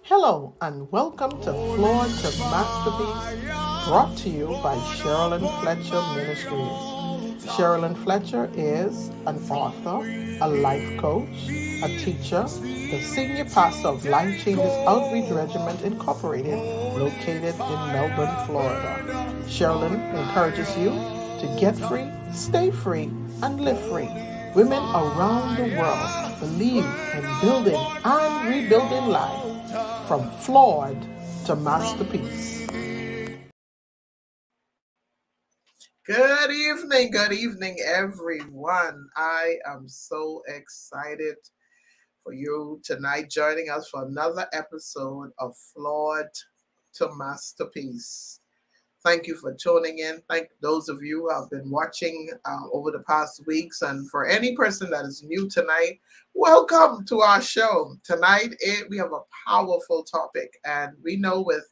Hello and welcome to Flawed to Masterpeice, brought to you by Sherilyn Fletcher Ministries. Sherilyn Fletcher is an author, a life coach, a teacher, the senior pastor of Life Changes Outreach Regiment Incorporated, located in Melbourne, Florida. Sherilyn encourages you to get free, stay free, and live free. Women around the world believe in building and rebuilding life from flawed to masterpiece. Good evening, everyone. I am so excited for you tonight joining us for another episode of Flawed to Masterpiece. Thank you for tuning in. Thank those of you who have been watching over the past weeks. And for any person that is new tonight, welcome to our show. Tonight, we have a powerful topic. And we know with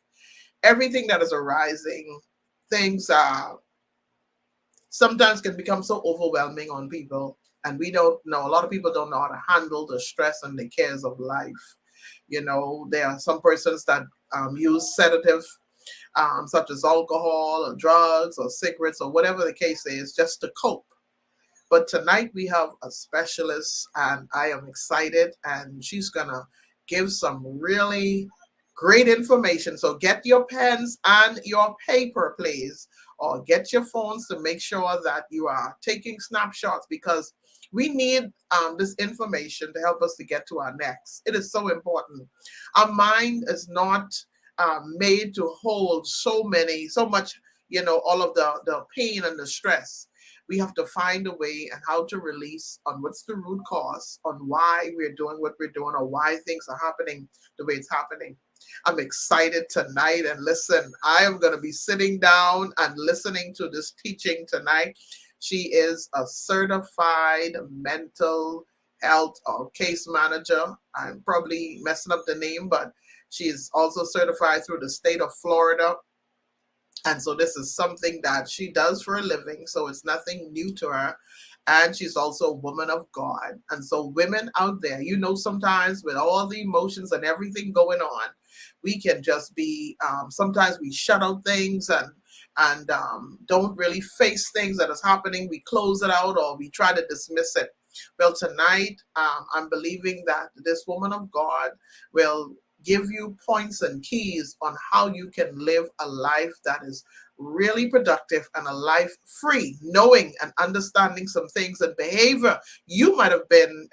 everything that is arising, things sometimes can become so overwhelming on people. And we don't know, a lot of people don't know how to handle the stress and the cares of life. You know, there are some persons that use sedative such as alcohol or drugs or cigarettes or whatever the case is, just to cope. But tonight we have a specialist, and I am excited, and she's gonna give some really great information. So get your pens and your paper, please, or get your phones to make sure that you are taking snapshots because we need this information to help us to get to our next. It is so important. Our mind is not made to hold so much, all of the pain and the stress. We have to find a way and how to release on what's the root cause, on why we're doing what we're doing, or why things are happening the way it's happening. I'm excited tonight. And listen, I am going to be sitting down and listening to this teaching tonight. She is a certified mental health or case manager. I'm probably messing up the name, but she is also certified through the state of Florida. And so this is something that she does for a living. So it's nothing new to her. And she's also a woman of God. And so women out there, sometimes with all the emotions and everything going on, we can just be, sometimes we shut out things and don't really face things that is happening. We close it out or we try to dismiss it. Well, tonight, I'm believing that this woman of God will give you points and keys on how you can live a life that is really productive and a life free, knowing and understanding some things and behavior you might have been,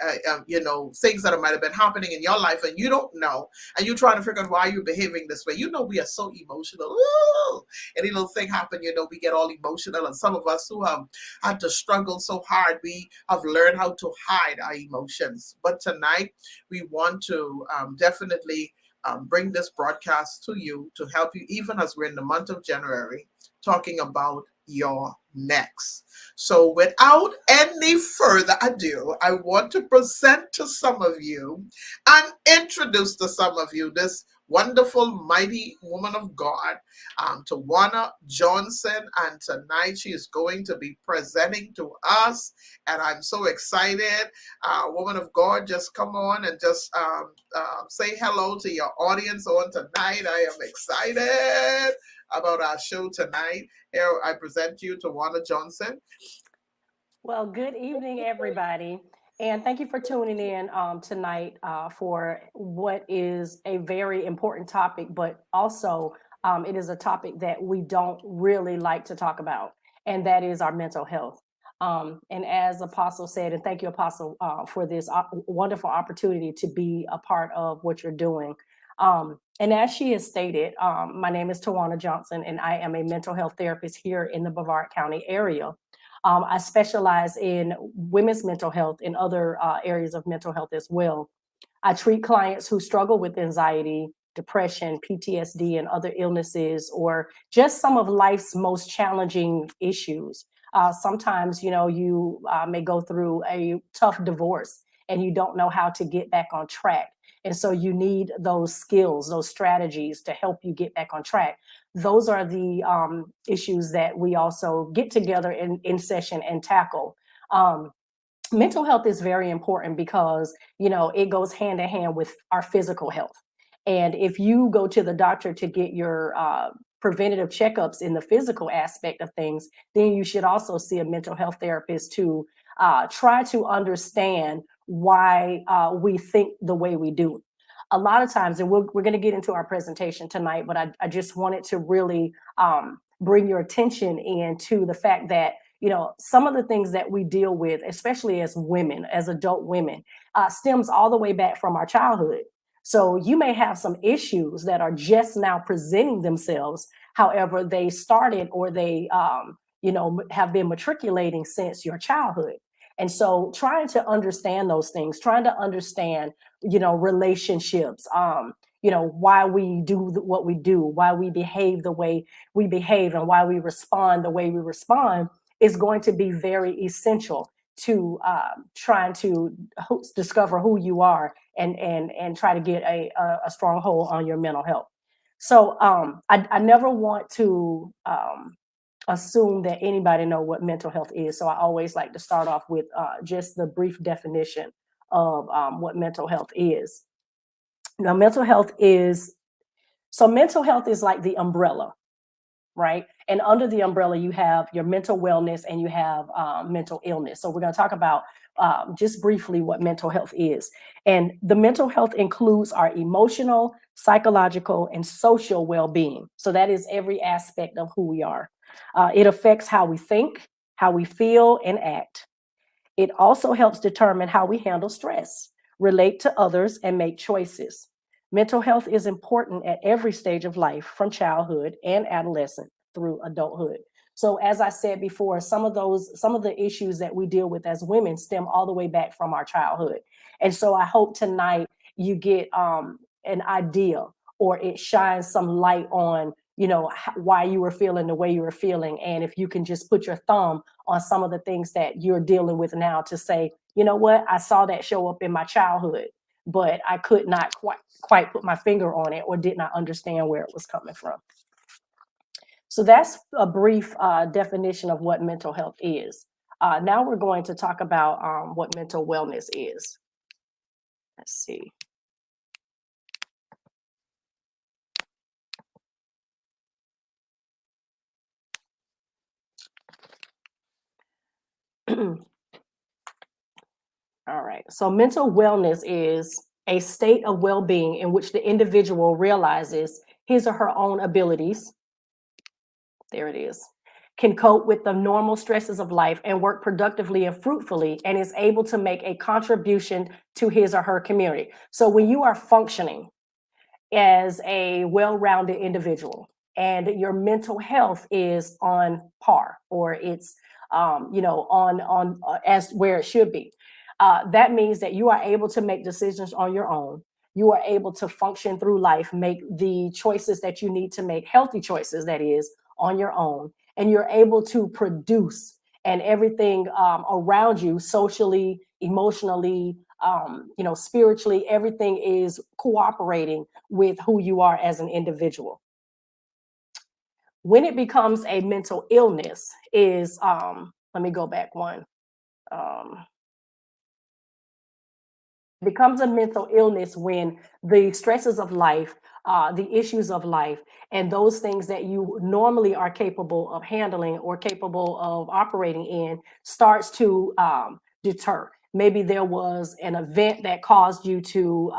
things that might have been happening in your life and you don't know, and you're trying to figure out why you're behaving this way. We are so emotional. Ooh, any little thing happen, we get all emotional. And some of us who have had to struggle so hard, we have learned how to hide our emotions. But tonight, we want to definitely bring this broadcast to you to help you, even as we're in the month of January, talking about your next. So without any further ado, I want to present to some of you and introduce to some of you this wonderful, mighty woman of God, Tawana Johnson. And tonight she is going to be presenting to us. And I'm so excited. Woman of God, just come on and just say hello to your audience on tonight. I am excited about our show tonight. Here I present you to Tawana Johnson. Well, good evening, everybody. And thank you for tuning in tonight for what is a very important topic, but also it is a topic that we don't really like to talk about, and that is our mental health. And as Apostle said, and thank you, Apostle, for this wonderful opportunity to be a part of what you're doing. And as she has stated, my name is Tawana Johnson, and I am a mental health therapist here in the Brevard County area. I specialize in women's mental health and other areas of mental health as well. I treat clients who struggle with anxiety, depression, PTSD, and other illnesses, or just some of life's most challenging issues. Sometimes, you may go through a tough divorce and you don't know how to get back on track. And so you need those skills, those strategies to help you get back on track. Those are the issues that we also get together in session and tackle. Mental health is very important because, it goes hand in hand with our physical health. And if you go to the doctor to get your preventative checkups in the physical aspect of things, then you should also see a mental health therapist to try to understand why we think the way we do. A lot of times, and we're going to get into our presentation tonight, but I just wanted to really bring your attention into the fact that, you know, some of the things that we deal with, especially as women, as adult women, stems all the way back from our childhood. So you may have some issues that are just now presenting themselves. However, they started or they, you know, have been matriculating since your childhood. And so trying to understand those things, trying to understand, you know, relationships, you know, why we do what we do, why we behave the way we behave, and why we respond the way we respond is going to be very essential to trying to discover who you are and try to get a strong hold on your mental health. So I never want to assume that anybody know what mental health is. So I always like to start off with just the brief definition of what mental health is. Now, mental health is like the umbrella, right? And under the umbrella, you have your mental wellness and you have mental illness. So we're going to talk about just briefly what mental health is. And the mental health includes our emotional, psychological, and social well-being. So that is every aspect of who we are. It affects how we think, how we feel, and act. It also helps determine how we handle stress, relate to others, and make choices. Mental health is important at every stage of life, from childhood and adolescence through adulthood. So, as I said before, some of the issues that we deal with as women stem all the way back from our childhood. And so, I hope tonight you get an idea, or it shines some light on, you know, why you were feeling the way you were feeling, and if you can just put your thumb on some of the things that you're dealing with now to say, you know what, I saw that show up in my childhood, but I could not quite put my finger on it, or did not understand where it was coming from. So that's a brief definition of what mental health is. Now we're going to talk about what mental wellness is. Let's see. All right. So mental wellness is a state of well-being in which the individual realizes his or her own abilities. There it is. Can cope with the normal stresses of life and work productively and fruitfully, and is able to make a contribution to his or her community. So when you are functioning as a well-rounded individual and your mental health is on par, or it's you know, on as where it should be, that means that you are able to make decisions on your own. You are able to function through life, make the choices that you need to make, healthy choices, that is, on your own, and you're able to produce, and everything around you, socially, emotionally, you know, spiritually, everything is cooperating with who you are as an individual. When it becomes a mental illness is, let me go back one. Um, becomes a mental illness when the stresses of life, the issues of life, and those things that you normally are capable of handling or capable of operating in starts to deter. Maybe there was an event that caused you to,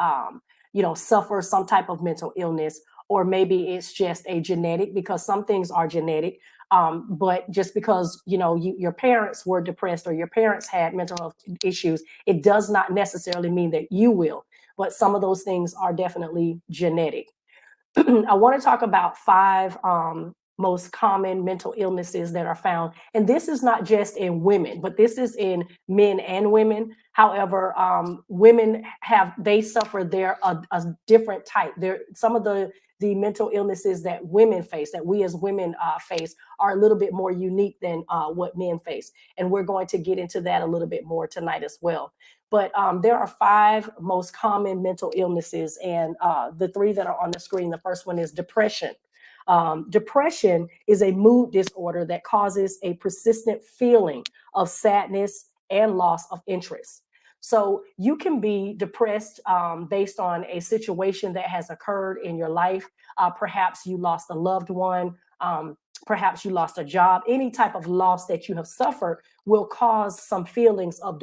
you know, suffer some type of mental illness, or maybe it's just a genetic, because some things are genetic. But just because, you know, your parents were depressed or your parents had mental health issues, it does not necessarily mean that you will. But some of those things are definitely genetic. I want to talk about 5 most common mental illnesses that are found. And this is not just in women, but this is in men and women. However, women they suffer a different type. Some of the mental illnesses that women face, that we as women face, are a little bit more unique than what men face. And we're going to get into that a little bit more tonight as well. But there are 5 most common mental illnesses, and the 3 that are on the screen. The first one is depression. Depression is a mood disorder that causes a persistent feeling of sadness and loss of interest. So you can be depressed based on a situation that has occurred in your life. Perhaps you lost a loved one. Perhaps you lost a job. Any type of loss that you have suffered will cause some feelings of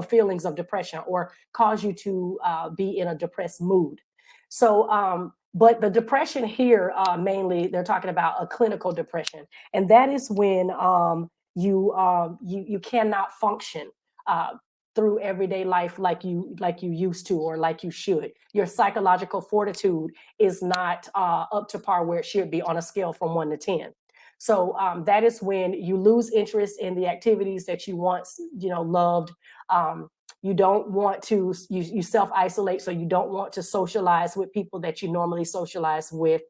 feelings of depression, or cause you to be in a depressed mood. So, but the depression here, mainly, they're talking about a clinical depression, and that is when you cannot function uh, through everyday life like you used to, or like you should. Your psychological fortitude is not up to par where it should be on a scale from 1 to 10. So that is when you lose interest in the activities that you once, loved. You don't want to, you self isolate, so you don't want to socialize with people that you normally socialize with.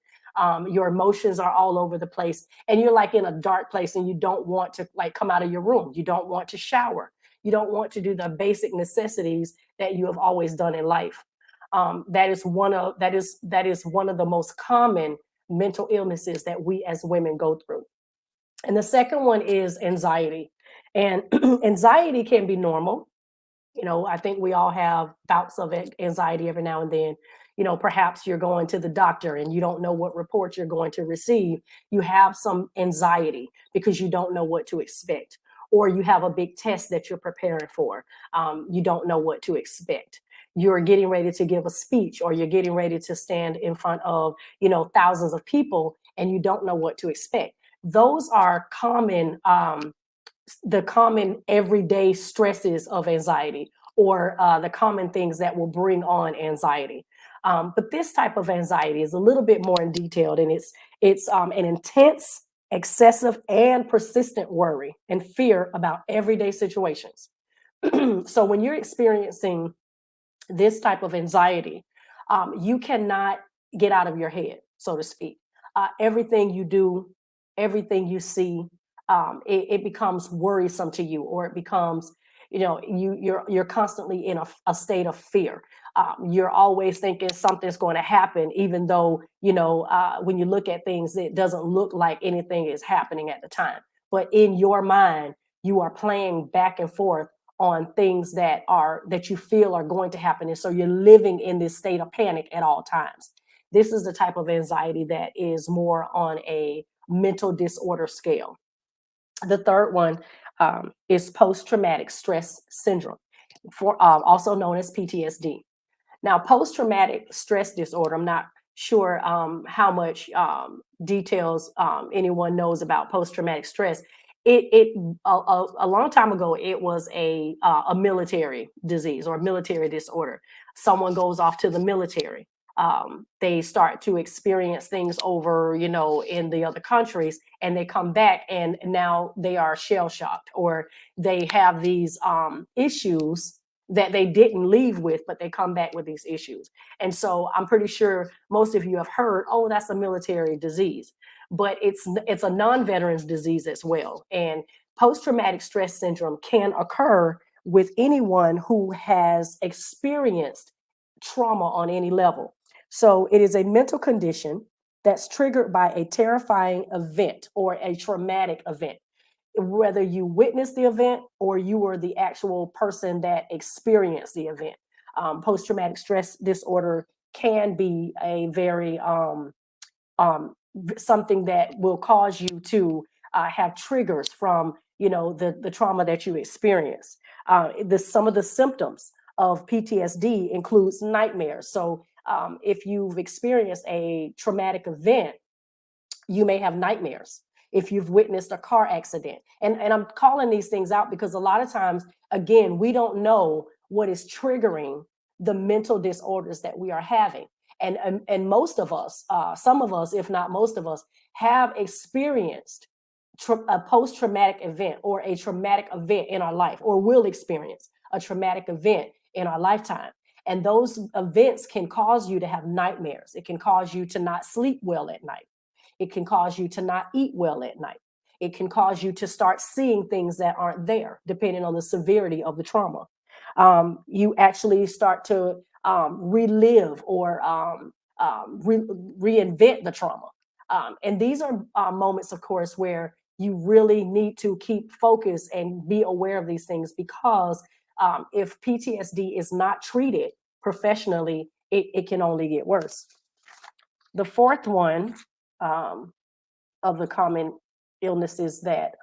Your emotions are all over the place, and you're like in a dark place, and you don't want to like come out of your room. You don't want to shower. You don't want to do the basic necessities that you have always done in life. That is one of the most common mental illnesses that we as women go through. And the second one is anxiety. And anxiety can be normal. I think we all have bouts of anxiety every now and then. Perhaps you're going to the doctor and you don't know what report you're going to receive. You have some anxiety because you don't know what to expect. Or you have a big test that you're preparing for. You don't know what to expect. You're getting ready to give a speech, or you're getting ready to stand in front of, thousands of people, and you don't know what to expect. Those are the common everyday stresses of anxiety, or the common things that will bring on anxiety. But this type of anxiety is a little bit more in detailed, and it's an intense, excessive, and persistent worry and fear about everyday situations. So when you're experiencing this type of anxiety, you cannot get out of your head, so to speak. Everything you do, everything you see, it becomes worrisome to you, or it becomes, you're constantly in a state of fear. You're always thinking something's going to happen, even though when you look at things, it doesn't look like anything is happening at the time. But in your mind, you are playing back and forth on things that you feel are going to happen, and so you're living in this state of panic at all times. This is the type of anxiety that is more on a mental disorder scale. The third one is post-traumatic stress syndrome, also known as PTSD. Now, post-traumatic stress disorder, I'm not sure how much details anyone knows about post-traumatic stress. A long time ago, it was a military disease or military disorder. Someone goes off to the military. They start to experience things over, in the other countries, and they come back, and now they are shell shocked, or they have these issues that they didn't leave with, but they come back with these issues. And so I'm pretty sure most of you have heard, oh, that's a military disease, but it's a non-veterans disease as well. And post-traumatic stress syndrome can occur with anyone who has experienced trauma on any level. So it is a mental condition that's triggered by a terrifying event or a traumatic event, whether you witnessed the event or you were the actual person that experienced the event. Post-traumatic stress disorder can be a very something that will cause you to have triggers from the trauma that you experience. Some of the symptoms of PTSD includes nightmares. So if you've experienced a traumatic event, you may have nightmares. If you've witnessed a car accident, and I'm calling these things out because a lot of times, again, we don't know what is triggering the mental disorders that we are having. And most of us, some of us, if not most of us, have experienced a post-traumatic event or a traumatic event in our life, or will experience a traumatic event in our lifetime. And those events can cause you to have nightmares. It can cause you to not sleep well at night. It can cause you to not eat well at night. It can cause you to start seeing things that aren't there, depending on the severity of the trauma. You actually start to relive or reinvent the trauma. And these are moments, of course, where you really need to keep focus and be aware of these things, because if PTSD is not treated professionally, it can only get worse. The fourth one of the common illnesses that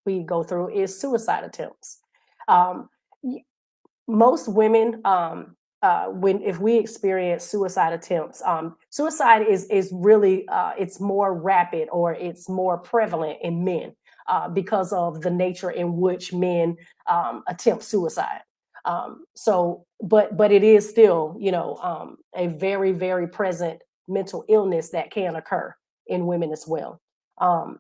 we go through is suicide attempts. Um, Most women, when if we experience suicide attempts, suicide is really it's more rapid or it's more prevalent in men because of the nature in which men attempt suicide. But it is still, a very very present mental illness that can occur in women as well. Um,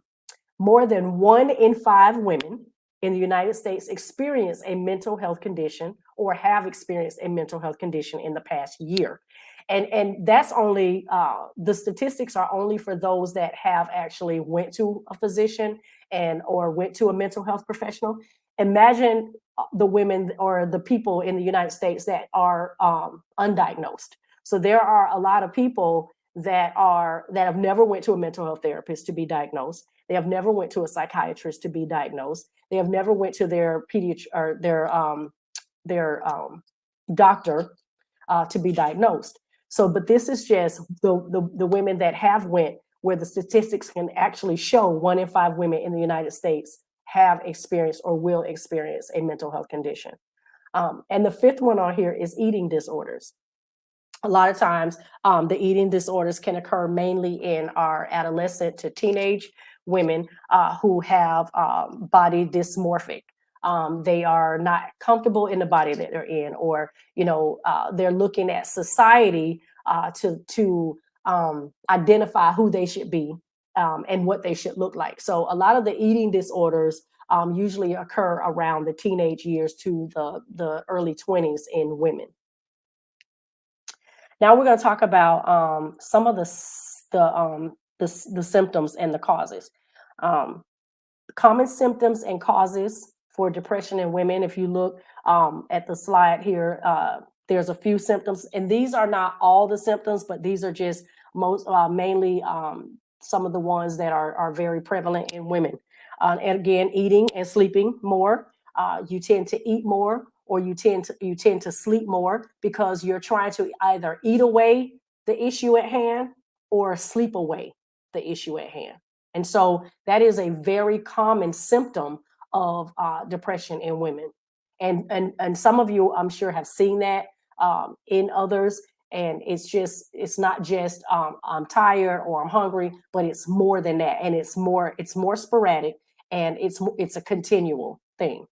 More than 1 in 5 women in the United States experience a mental health condition or have experienced a mental health condition in the past year. And that's only the statistics are only for those that have actually went to a physician and or went to a mental health professional. Imagine the women or the people in the United States that are undiagnosed. So there are a lot of people that have never went to a mental health therapist to be diagnosed. They have never went to a psychiatrist to be diagnosed. They have never went to their pediatrician or their doctor to be diagnosed. So, but this is just the women that have went, where the statistics can actually show 1 in 5 women in the United States have experienced or will experience a mental health condition. And the fifth one on here is eating disorders. A lot of times, the eating disorders can occur mainly in our adolescent to teenage women who have body dysmorphic. They are not comfortable in the body that they're in, or they're looking at society to identify who they should be and what they should look like. So a lot of the eating disorders usually occur around the teenage years to the early 20s in women. Now we're going to talk about some of the symptoms and the causes. Um, Common symptoms and causes for depression in women. If you look at the slide here, there's a few symptoms, and these are not all the symptoms, but these are just mainly some of the ones that are very prevalent in women. And again, eating and sleeping more. You tend to eat more, or you tend to sleep more because you're trying to either eat away the issue at hand or sleep away the issue at hand. And so that is a very common symptom of depression in women. And some of you, I'm sure, have seen that in others. And it's not just I'm tired or I'm hungry, but it's more than that. And it's more sporadic, and it's a continual thing.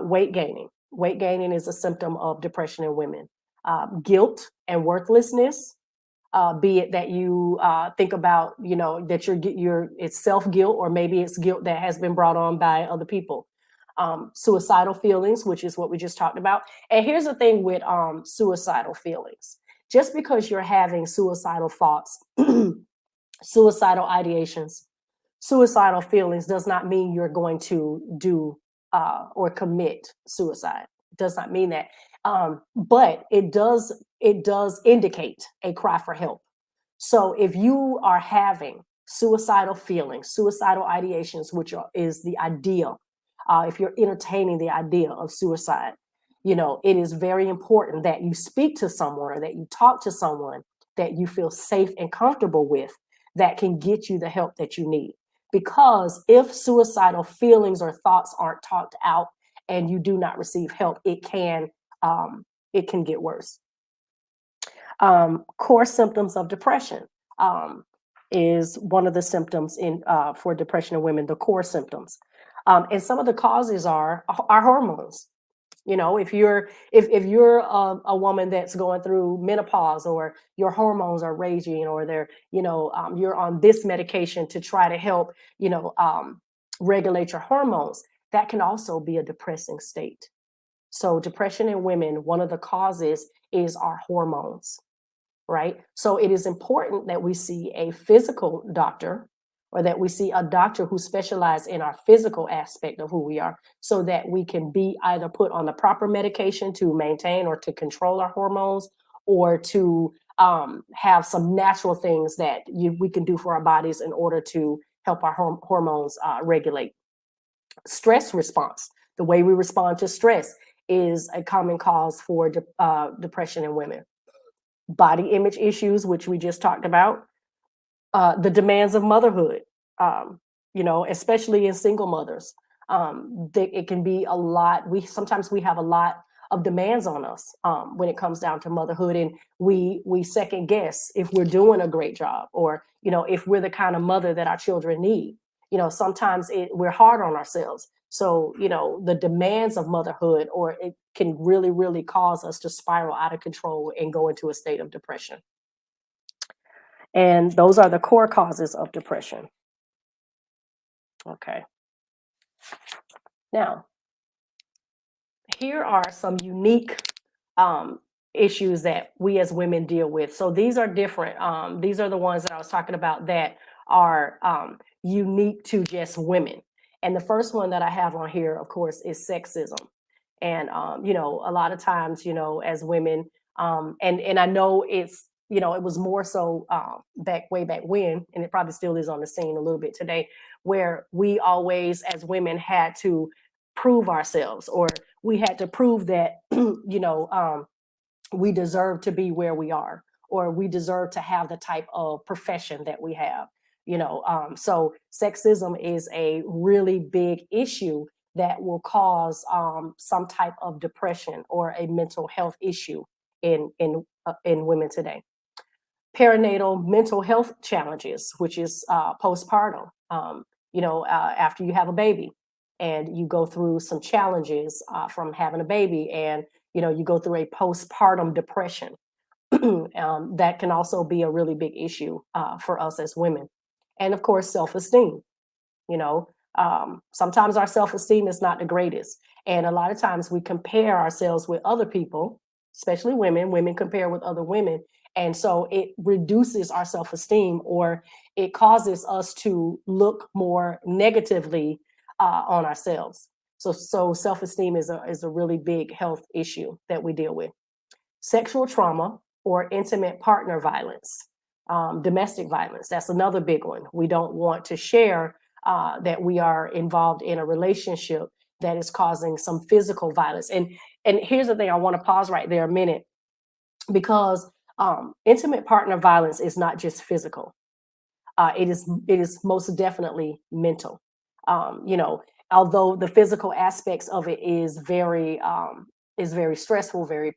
Weight gaining. Weight gaining is a symptom of depression in women. Guilt and worthlessness, be it that you think about, that it's self guilt, or maybe it's guilt that has been brought on by other people. Suicidal feelings, which is what we just talked about. And here's the thing with suicidal feelings: just because you're having suicidal thoughts, suicidal ideations, suicidal feelings, does not mean you're going to do or commit suicide. It does not mean that. But it does indicate a cry for help. So if you are having suicidal feelings, suicidal ideations, which is the idea, if you're entertaining the idea of suicide, it is very important that you speak to someone, or that you talk to someone that you feel safe and comfortable with, that can get you the help that you need. Because if suicidal feelings or thoughts aren't talked out and you do not receive help, it can get worse. Core symptoms of depression is one of the symptoms for depression in women. The core symptoms, and some of the causes are hormones. If you're a woman that's going through menopause, or your hormones are raging, or you're on this medication to try to help regulate your hormones, that can also be a depressing state. So depression in women, one of the causes is our hormones, right? So it is important that we see a physical doctor, or that we see a doctor who specializes in our physical aspect of who we are, so that we can be either put on the proper medication to maintain or to control our hormones, or to have some natural things that we can do for our bodies in order to help our hormones regulate. Stress response, the way we respond to stress, is a common cause for depression in women. Body image issues, which we just talked about, the demands of motherhood, especially in single mothers. It can be a lot. Sometimes we have a lot of demands on us when it comes down to motherhood, and we second guess if we're doing a great job, or if we're the kind of mother that our children need. Sometimes we're hard on ourselves. So the demands of motherhood, or it can really, really cause us to spiral out of control and go into a state of depression. And those are the core causes of depression. Okay. Now, here are some unique issues that we as women deal with. So these are different. These are the ones that I was talking about that are unique to just women. And the first one that I have on here, of course, is sexism. And a lot of times, as women, and I know it was more so way back when, and it probably still is on the scene a little bit today, where we always, as women, had to prove ourselves, or we had to prove that, we deserve to be where we are, or we deserve to have the type of profession that we have. So sexism is a really big issue that will cause some type of depression or a mental health issue in women today. Perinatal mental health challenges, which is postpartum. After you have a baby, and you go through some challenges from having a baby, and you go through a postpartum depression. That can also be a really big issue for us as women. And of course, self-esteem. Sometimes our self-esteem is not the greatest, and a lot of times we compare ourselves with other people, especially women. Women compare with other women, and so it reduces our self-esteem, or it causes us to look more negatively on ourselves. So self-esteem is a really big health issue that we deal with. Sexual trauma or intimate partner violence, domestic violence. That's another big one. We don't want to share that we are involved in a relationship that is causing some physical violence. And here's the thing, I want to pause right there a minute, because intimate partner violence is not just physical. It is most definitely mental. Although the physical aspects of it is very stressful, very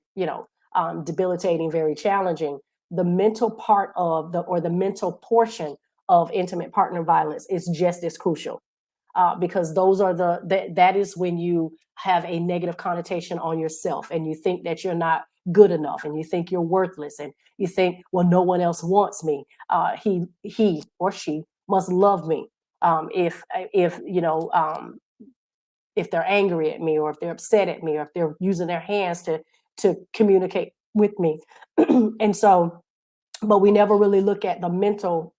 debilitating, very challenging. The mental part of the mental portion of intimate partner violence is just as crucial, because those are that is when you have a negative connotation on yourself, and you think that you're not good enough, and you think you're worthless, and you think, well, no one else wants me. He or she must love me. If they're angry at me, or if they're upset at me, or if they're using their hands to communicate with me. And so, but we never really look at the mental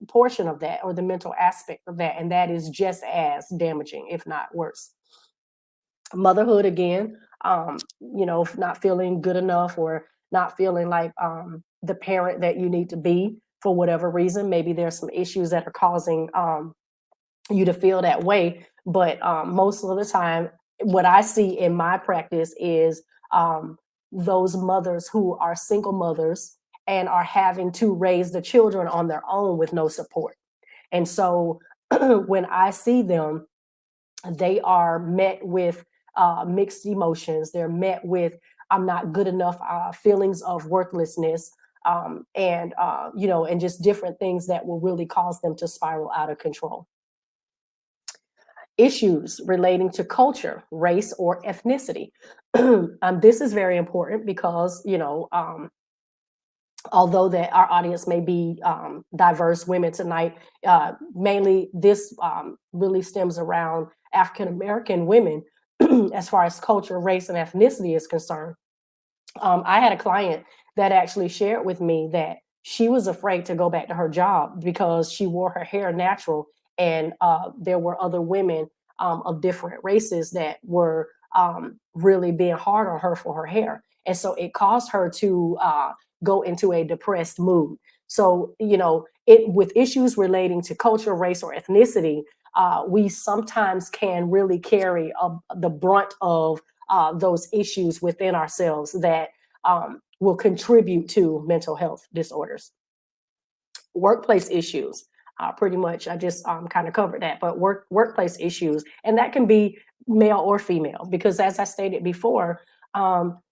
portion of that, or the mental aspect of that, and that is just as damaging, if not worse. Motherhood, again, not feeling good enough, or not feeling like the parent that you need to be for whatever reason. Maybe there's some issues that are causing you to feel that way. But most of the time, what I see in my practice is those mothers who are single mothers and are having to raise the children on their own with no support. And so when I see them, they are met with mixed emotions. They're met with, I'm not good enough, feelings of worthlessness, and just different things that will really cause them to spiral out of control. Issues relating to culture, race, or ethnicity. This is very important because, although that our audience may be diverse women tonight, mainly this really stems around African American women as far as culture, race, and ethnicity is concerned. I had a client that actually shared with me that she was afraid to go back to her job because she wore her hair natural, and there were other women of different races that were really being hard on her for her hair. And so it caused her to go into a depressed mood. So, with issues relating to culture, race, or ethnicity, we sometimes can really carry the brunt of those issues within ourselves that will contribute to mental health disorders. Workplace issues, pretty much, I just kind of covered that, but workplace issues, and that can be male or female, because as I stated before,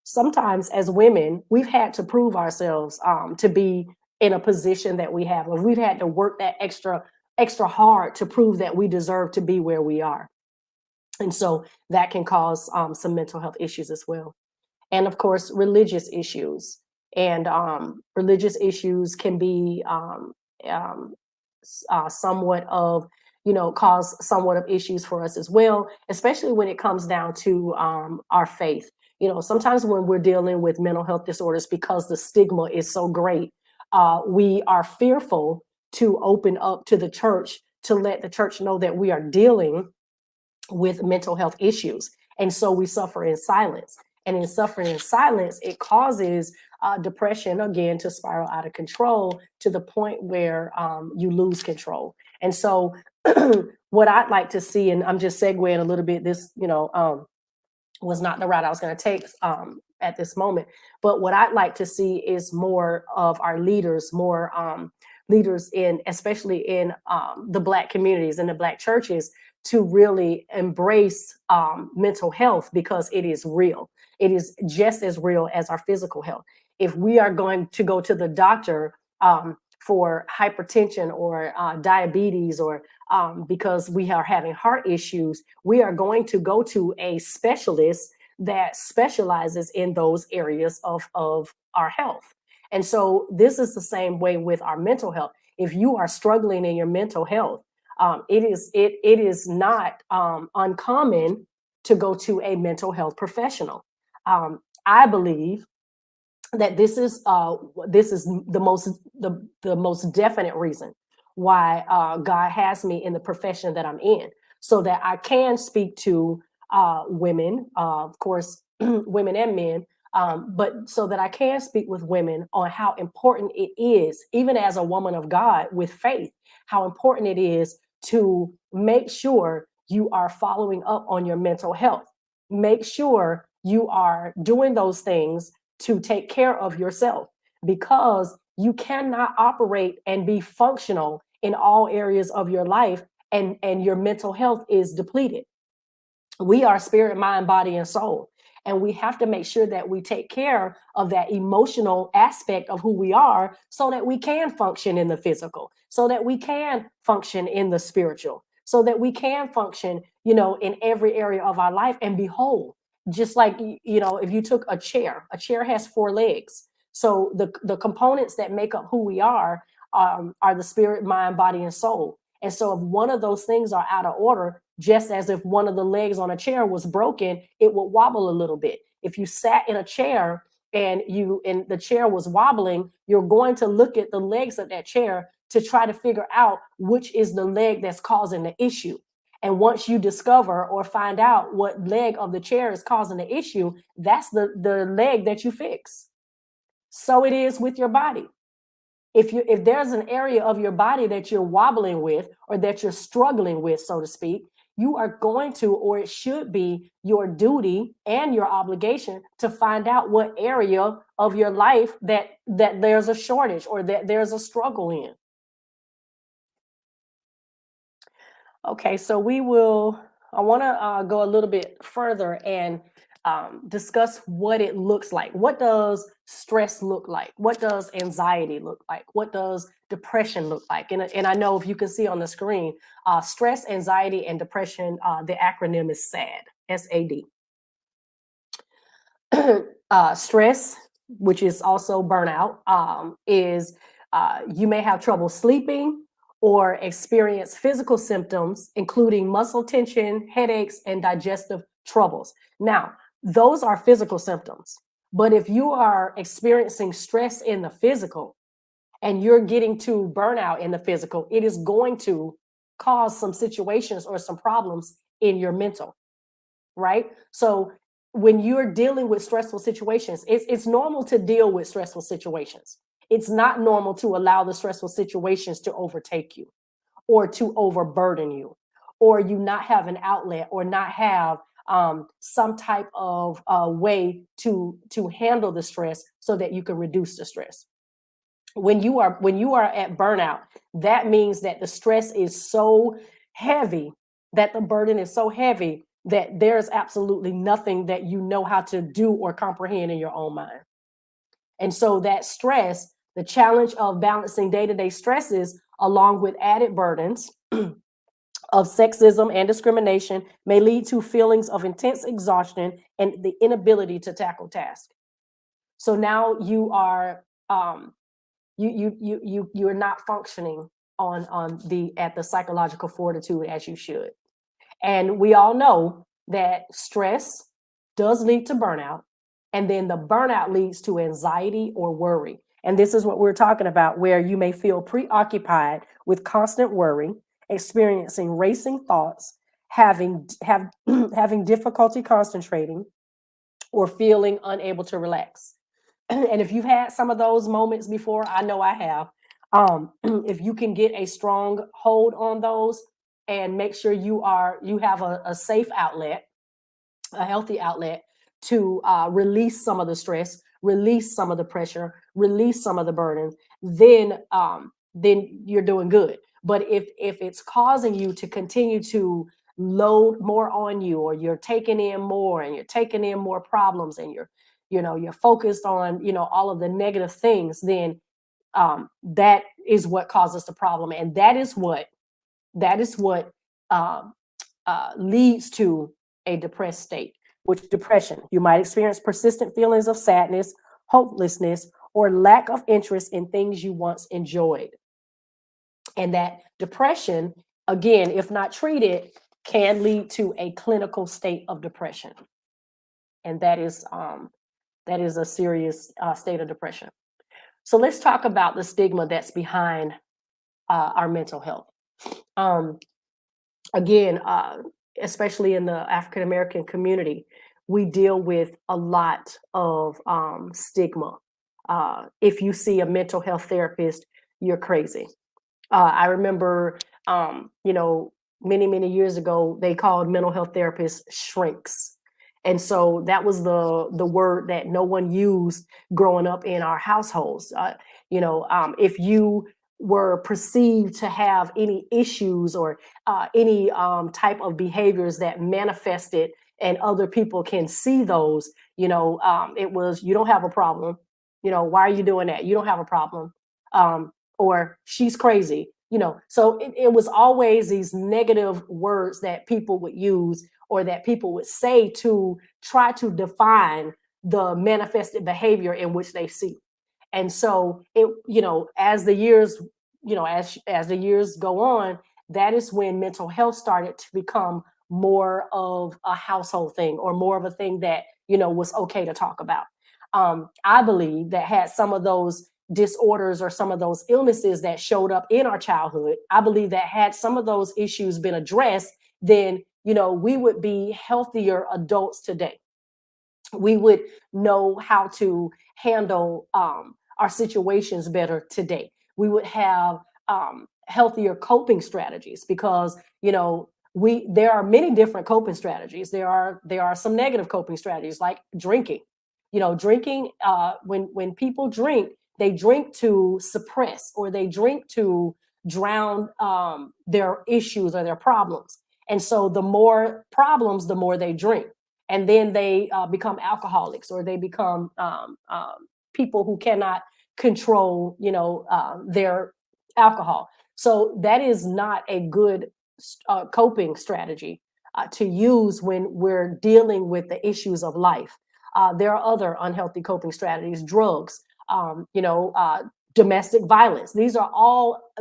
sometimes as women, we've had to prove ourselves to be in a position that we have, or we've had to work that extra hard to prove that we deserve to be where we are. And so that can cause some mental health issues as well. And of course, religious issues. And religious issues can be somewhat of, cause somewhat of issues for us as well, especially when it comes down to our faith. Sometimes when we're dealing with mental health disorders, because the stigma is so great, we are fearful to open up to the church, to let the church know that we are dealing with mental health issues. And so we suffer in silence. And in suffering in silence, it causes depression, again, to spiral out of control to the point where you lose control. And so what I'd like to see, and I'm just segueing a little bit, this, was not the route I was going to take at this moment. But what I'd like to see is more of our leaders, more leaders especially in the Black communities and the Black churches, to really embrace mental health, because it is real. It is just as real as our physical health. If we are going to go to the doctor for hypertension or diabetes, or because we are having heart issues, we are going to go to a specialist that specializes in those areas of our health. And so this is the same way with our mental health. If you are struggling in your mental health, it is not uncommon to go to a mental health professional. I believe that this is the most definite reason why God has me in the profession that I'm in, so that I can speak to women, of course, women and men, but so that I can speak with women on how important it is, even as a woman of God with faith, how important it is to make sure you are following up on your mental health. Make sure you are doing those things to take care of yourself, because you cannot operate and be functional in all areas of your life and your mental health is depleted. We are spirit, mind, body, and soul. And we have to make sure that we take care of that emotional aspect of who we are, so that we can function in the physical, so that we can function in the spiritual, so that we can function, in every area of our life and be whole. Just like, if you took a chair has 4 legs. So the components that make up who we are the spirit, mind, body, and soul. And so if one of those things are out of order, just as if one of the legs on a chair was broken, it would wobble a little bit. If you sat in a chair and the chair was wobbling, you're going to look at the legs of that chair to try to figure out which is the leg that's causing the issue. And once you discover or find out what leg of the chair is causing the issue, that's the leg that you fix. So it is with your body. If there's an area of your body that you're wobbling with, or that you're struggling with, so to speak, you are going to, or it should be your duty and your obligation to find out what area of your life that there's a shortage or that there's a struggle in. Okay, so I want to go a little bit further and discuss what it looks like. What does stress look like? What does anxiety look like? What does depression look like? And I know, if you can see on the screen, stress, anxiety, and depression, the acronym is SAD, SAD. Stress, which is also burnout, is you may have trouble sleeping or experience physical symptoms, including muscle tension, headaches, and digestive troubles. Now, those are physical symptoms. But if you are experiencing stress in the physical and you're getting to burnout in the physical, it is going to cause some situations or some problems in your mental, right? So when you're dealing with stressful situations, it's normal to deal with stressful situations. It's not normal to allow the stressful situations to overtake you or to overburden you, or you not have an outlet, or not have some type of way to handle the stress so that you can reduce the stress. When you are at burnout, that means that the stress is so heavy, that the burden is so heavy that there's absolutely nothing that you know how to do or comprehend in your own mind. And so that stress, the challenge of balancing day-to-day stresses along with added burdens of sexism and discrimination may lead to feelings of intense exhaustion and the inability to tackle tasks. So now you are you're not functioning on the at the psychological fortitude as you should. And we all know that stress does lead to burnout, and then the burnout leads to anxiety or worry. And this is what we're talking about, where you may feel preoccupied with constant worry, experiencing racing thoughts, having difficulty concentrating, or feeling unable to relax. And if you've had some of those moments before, I know I have. If you can get a strong hold on those and make sure you have a safe outlet, a healthy outlet to release some of the stress, release some of the pressure, release some of the burden, then you're doing good. But if it's causing you to continue to load more on you, or you're taking in more and you're taking in more problems, and you're focused on all of the negative things, then that is what causes the problem, and that is what um, leads to a depressed state. Which depression, you might experience persistent feelings of sadness, hopelessness, or lack of interest in things you once enjoyed. And that depression, again, if not treated, can lead to a clinical state of depression, and that is a serious state of depression. So let's talk about the stigma that's behind our mental health. Um, Again, especially in the African American community, we deal with a lot of stigma. If you see a mental health therapist, you're crazy. I remember, many, many years ago, they called mental health therapists shrinks. And so that was the word that no one used growing up in our households. If you were perceived to have any issues or any type of behaviors that manifested and other people can see those, it was, you don't have a problem. Why are you doing that? You don't have a problem. Or she's crazy. So it was always these negative words that people would use, or that people would say to try to define the manifested behavior in which they see. And so as the years, as the years go on, that is when mental health started to become more of a household thing, or more of a thing that was okay to talk about. I believe that had some of those disorders or some of those illnesses that showed up in our childhood, I believe that had some of those issues been addressed, then we would be healthier adults today. We would know how to handle our situations better today. We would have healthier coping strategies, because there are many different coping strategies. There are some negative coping strategies, like drinking. Drinking, when people drink, they drink to suppress, or they drink to drown their issues or their problems. And so the more problems, the more they drink, and then they become alcoholics, or they become people who cannot control their alcohol. So that is not a good coping strategy to use when we're dealing with the issues of life. There are other unhealthy coping strategies: drugs, domestic violence. These are all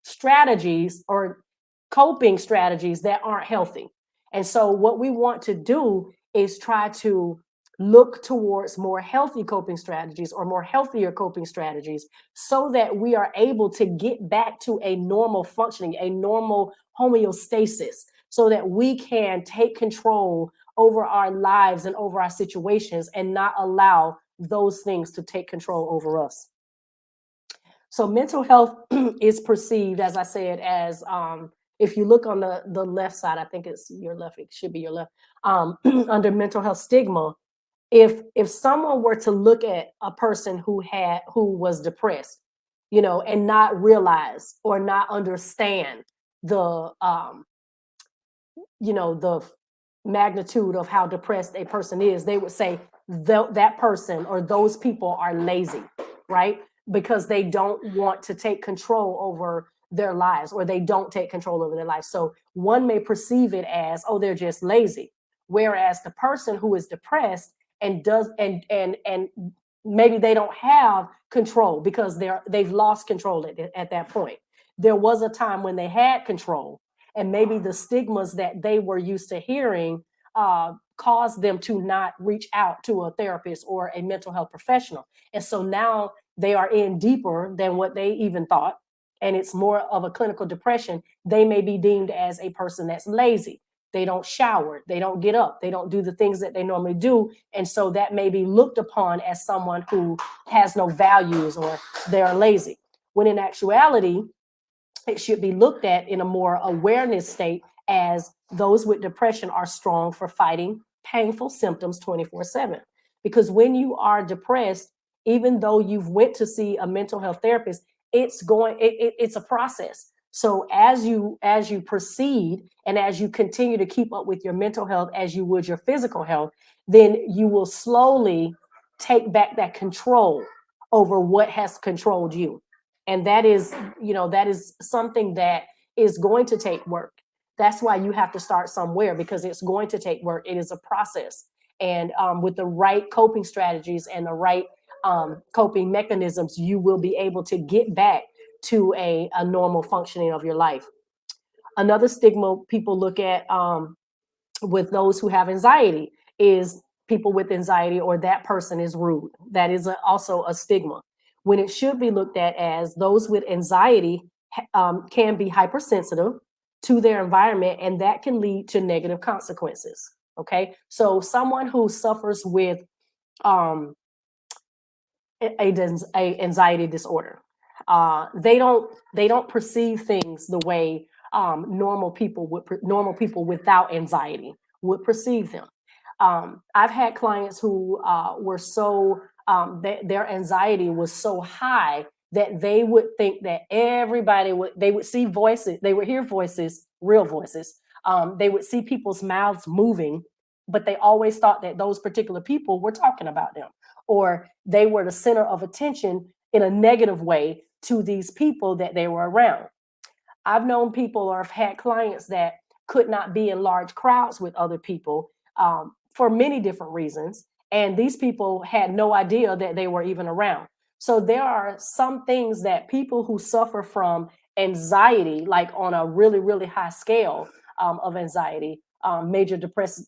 strategies or coping strategies that aren't healthy. And so what we want to do is try to look towards more healthy coping strategies, or more healthier coping strategies, so that we are able to get back to a normal functioning, a normal homeostasis, so that we can take control over our lives and over our situations, and not allow those things to take control over us. So mental health is perceived, as I said, as if you look on the left side, I think it's your left, it should be your left, under mental health stigma, if someone were to look at a person who was depressed, and not realize or not understand the the magnitude of how depressed a person is, they would say that person or those people are lazy, right? Because they don't want to take control over their lives, or they don't take control over their life. So one may perceive it as, oh, they're just lazy. Whereas the person who is depressed and does and maybe they don't have control because they've lost control at that point. There was a time when they had control, and maybe the stigmas that they were used to hearing caused them to not reach out to a therapist or a mental health professional. And so now they are in deeper than what they even thought, and it's more of a clinical depression. They may be deemed as a person that's lazy. They don't shower, they don't get up, they don't do the things that they normally do. And so that may be looked upon as someone who has no values, or they're lazy. When in actuality, it should be looked at in a more awareness state as those with depression are strong for fighting painful symptoms 24/7. Because when you are depressed, even though you've went to see a mental health therapist, it's a process. So as you proceed and as you continue to keep up with your mental health as you would your physical health, then you will slowly take back that control over what has controlled you. And that is something that is going to take work. That's why you have to start somewhere, because it's going to take work. It is a process. And with the right coping strategies and the right coping mechanisms, you will be able to get back to a normal functioning of your life. Another stigma people look at with those who have anxiety is people with anxiety, or that person is rude. That is also a stigma, when it should be looked at as those with anxiety can be hypersensitive to their environment, and that can lead to negative consequences. Okay, so someone who suffers with um, a anxiety disorder, they don't perceive things the way normal people without anxiety would perceive them. I've had clients who were so their anxiety was so high that they would think that they would see voices, they would hear voices, real voices. They would see people's mouths moving, but they always thought that those particular people were talking about them, or they were the center of attention in a negative way to these people that they were around. I've known people, or I've had clients that could not be in large crowds with other people for many different reasons. And these people had no idea that they were even around. So there are some things that people who suffer from anxiety, like on a really, really high scale of anxiety, major depressive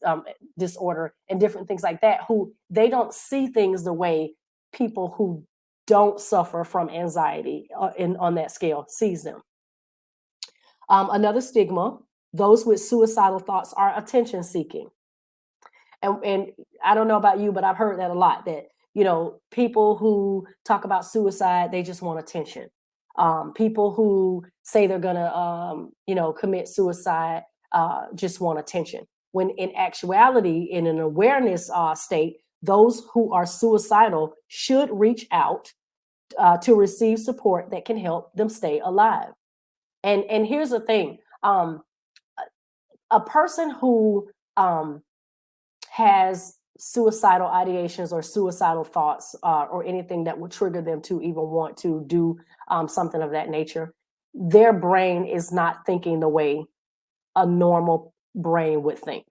disorder, and different things like that, who they don't see things the way people who don't suffer from anxiety on that scale sees them. Another stigma, those with suicidal thoughts are attention seeking. And I don't know about you, but I've heard that a lot, that, people who talk about suicide, they just want attention. People who say they're going to, commit suicide just want attention. When in actuality, in an awareness state, those who are suicidal should reach out to receive support that can help them stay alive. And here's the thing, a person who has suicidal ideations or suicidal thoughts or anything that would trigger them to even want to do something of that nature, their brain is not thinking the way a normal brain would think.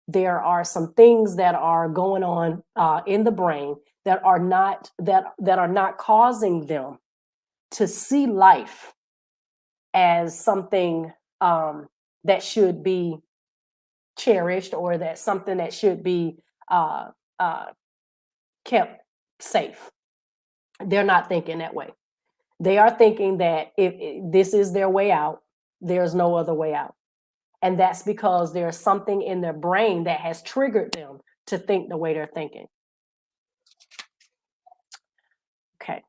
There are some things that are going on in the brain that are not causing them to see life as something that should be cherished, or that something that should be kept safe. They're not thinking that way. They are thinking that if this is their way out, there's no other way out. And that's because there's something in their brain that has triggered them to think the way they're thinking. Okay.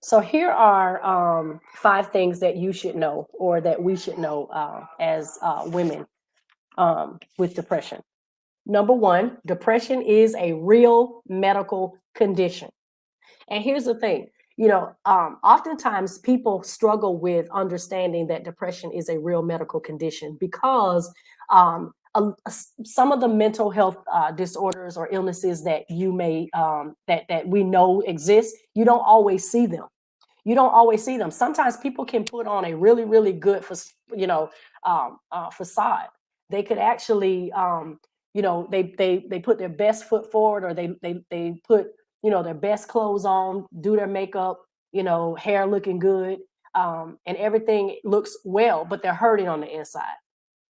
So here are 5 things that you should know, or that we should know as women with depression. Number one, depression is a real medical condition. And here's the thing, oftentimes people struggle with understanding that depression is a real medical condition because some of the mental health disorders or illnesses that you may that we know exist, you don't always see them. Sometimes people can put on a really, really good, facade. They could actually, they put their best foot forward, or they put, their best clothes on, do their makeup, hair looking good, and everything looks well, but they're hurting on the inside.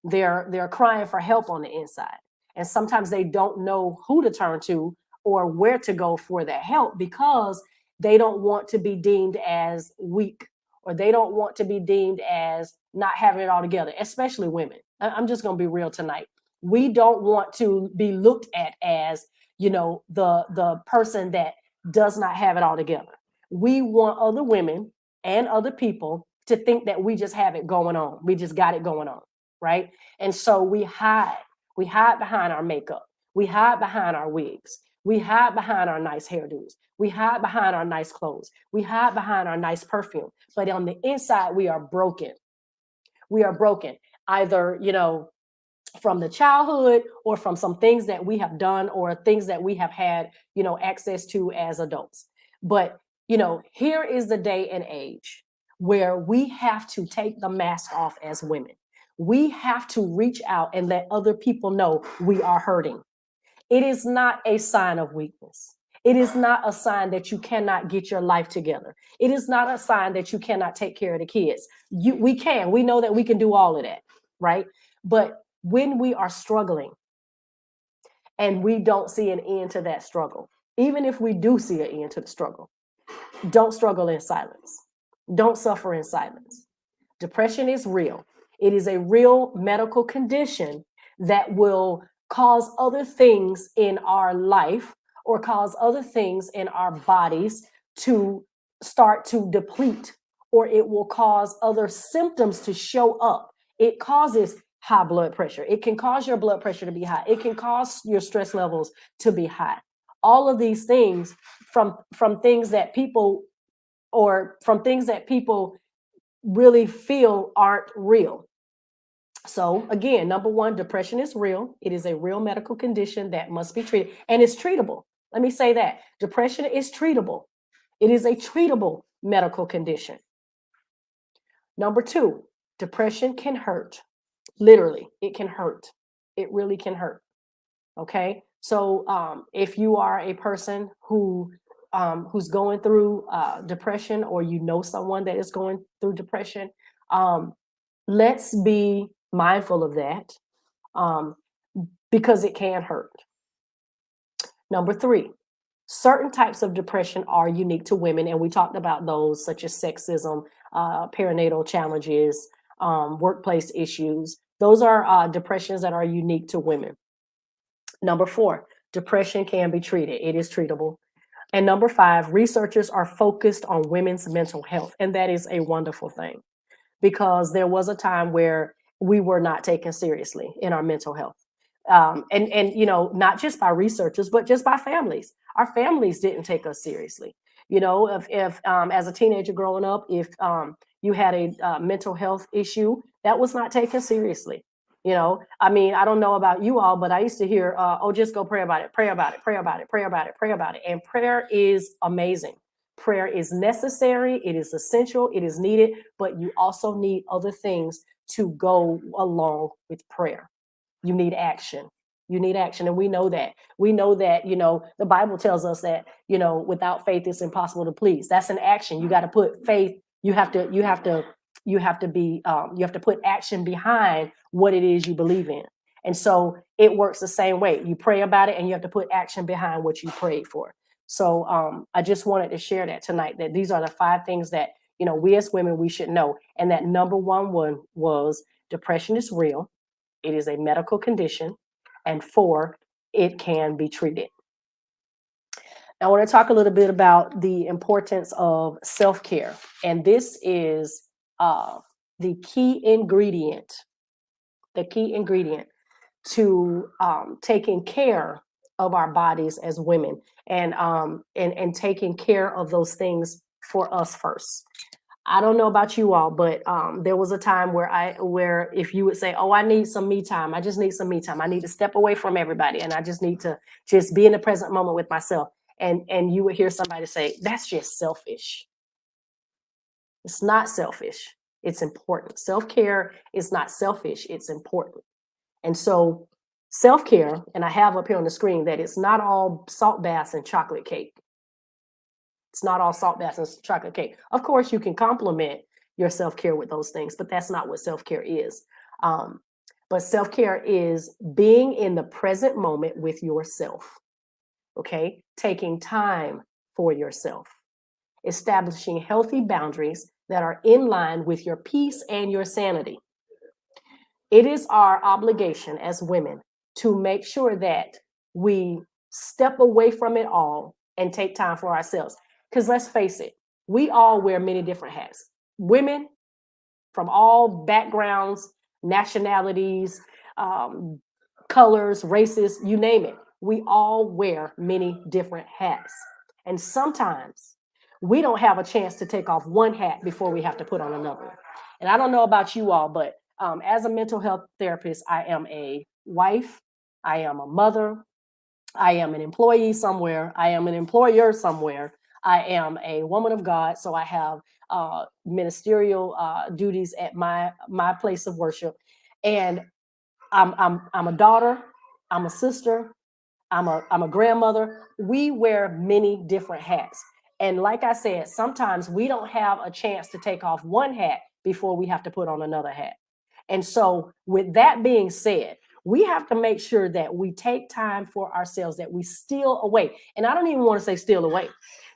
They're crying for help on the inside, and sometimes they don't know who to turn to or where to go for that help, because they don't want to be deemed as weak, or they don't want to be deemed as not having it all together, especially women. I'm just going to be real tonight. We don't want to be looked at as, the person that does not have it all together. We want other women and other people to think that we just have it going on. We just got it going on, right? And so we hide. We hide behind our makeup. We hide behind our wigs. We hide behind our nice hairdos. We hide behind our nice clothes. We hide behind our nice perfume. But on the inside, we are broken. We are broken. Either, from the childhood, or from some things that we have done, or things that we have had, access to as adults. But, here is the day and age where we have to take the mask off as women. We have to reach out and let other people know we are hurting. It is not a sign of weakness. It is not a sign that you cannot get your life together. It is not a sign that you cannot take care of the kids. We can. We know that we can do all of that, right? But when we are struggling and we don't see an end to that struggle, even if we do see an end to the struggle, don't struggle in silence. Don't suffer in silence. Depression is real. It is a real medical condition that will cause other things in our life, or cause other things in our bodies to start to deplete, or it will cause other symptoms to show up. It causes high blood pressure. It can cause your blood pressure to be high. It can cause your stress levels to be high. All of these things from things that people really feel aren't real. So again, number one, depression is real. It is a real medical condition that must be treated, and it's treatable. Let me say that. Depression is treatable. It is a treatable medical condition. Number two, depression can hurt. Literally, it can hurt. It really can hurt. Okay. So if you are a person who's going through depression, or someone that is going through depression, let's be mindful of that, because it can hurt. Number three, certain types of depression are unique to women, and we talked about those, such as sexism, perinatal challenges, workplace issues. Those are depressions that are unique to women. Number four, depression can be treated. It is treatable. And number five, researchers are focused on women's mental health, and that is a wonderful thing, because there was a time where we were not taken seriously in our mental health. And not just by researchers, but just by families. Our families didn't take us seriously. If as a teenager growing up, if you had a mental health issue, that was not taken seriously. I don't know about you all, but I used to hear, oh, just go pray about it, pray about it, pray about it, pray about it, pray about it. And prayer is amazing. Prayer is necessary. It is essential. It is needed, but you also need other things to go along with prayer. You need action. You need action. And we know that. We know that, the Bible tells us that, without faith, it's impossible to please. That's an action. You got to put faith. You have to put action behind what it is you believe in. And so it works the same way. You pray about it, and you have to put action behind what you prayed for. So I just wanted to share that tonight, that these are the 5 things that, we as women, we should know. And that number one was depression is real. It is a medical condition. And 4, it can be treated. I want to talk a little bit about the importance of self-care. And this is uh, the key ingredient, the key ingredient to taking care of our bodies as women, and taking care of those things for us first. I don't know about you all, but there was a time where if you would say, "Oh, I need some me time. I just need some me time. I need to step away from everybody, and I just need to just be in the present moment with myself." And you would hear somebody say, "That's just selfish." It's not selfish. It's important. Self-care is not selfish. It's important. And so self-care, and I have up here on the screen that it's not all salt baths and chocolate cake. It's not all salt baths and chocolate cake. Of course, you can complement your self-care with those things, but that's not what self-care is. Um, but self-care is being in the present moment with yourself, okay? Taking time for yourself, establishing healthy boundaries that are in line with your peace and your sanity. It is our obligation as women to make sure that we step away from it all and take time for ourselves. Because let's face it, we all wear many different hats. Women from all backgrounds, nationalities, um, colors, races, you name it. We all wear many different hats. And sometimes we don't have a chance to take off one hat before we have to put on another one. And I don't know about you all, but as a mental health therapist, I am a wife, I am a mother, I am an employee somewhere, I am an employer somewhere, I am a woman of God, so I have ministerial duties at my place of worship, and I'm a daughter, I'm a sister, I'm a grandmother. We wear many different hats. And like I said, sometimes we don't have a chance to take off one hat before we have to put on another hat. And so, with that being said, we have to make sure that we take time for ourselves, that we steal away. And I don't even want to say steal away,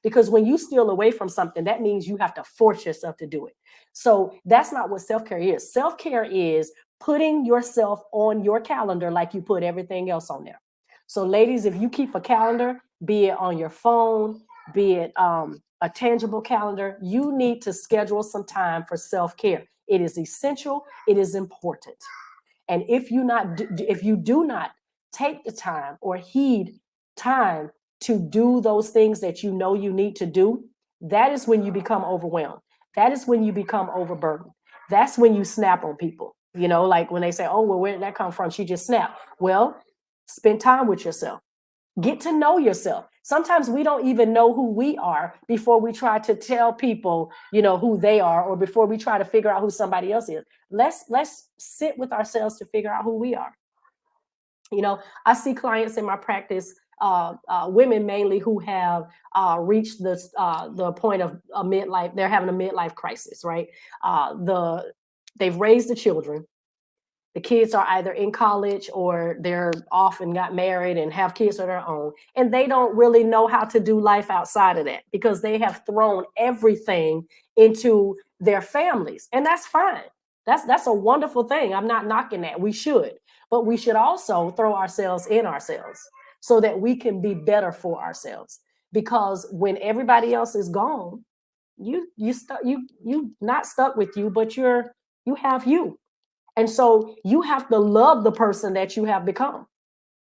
because when you steal away from something, that means you have to force yourself to do it. So, that's not what self care is. Self care is putting yourself on your calendar like you put everything else on there. So, ladies, if you keep a calendar, be it on your phone, be it a tangible calendar, you need to schedule some time for self care. It is essential. It is important. And if you do not take the time or heed time to do those things that you know you need to do, that is when you become overwhelmed. That is when you become overburdened. That's when you snap on people. You know, like when they say, "Oh, well, where did that come from? She just snapped." Well, spend time with yourself. Get to know yourself. Sometimes we don't even know who we are before we try to tell people, who they are, or before we try to figure out who somebody else is. Let's sit with ourselves to figure out who we are. I see clients in my practice, women mainly, who have reached the point of a midlife. They're having a midlife crisis, right? They've raised the children. The kids are either in college or they're off and got married and have kids of their own. And they don't really know how to do life outside of that because they have thrown everything into their families. And that's fine. That's a wonderful thing. I'm not knocking that. We should. But we should also throw ourselves in ourselves so that we can be better for ourselves. Because when everybody else is gone, you not stuck with you, but you have you. And so you have to love the person that you have become,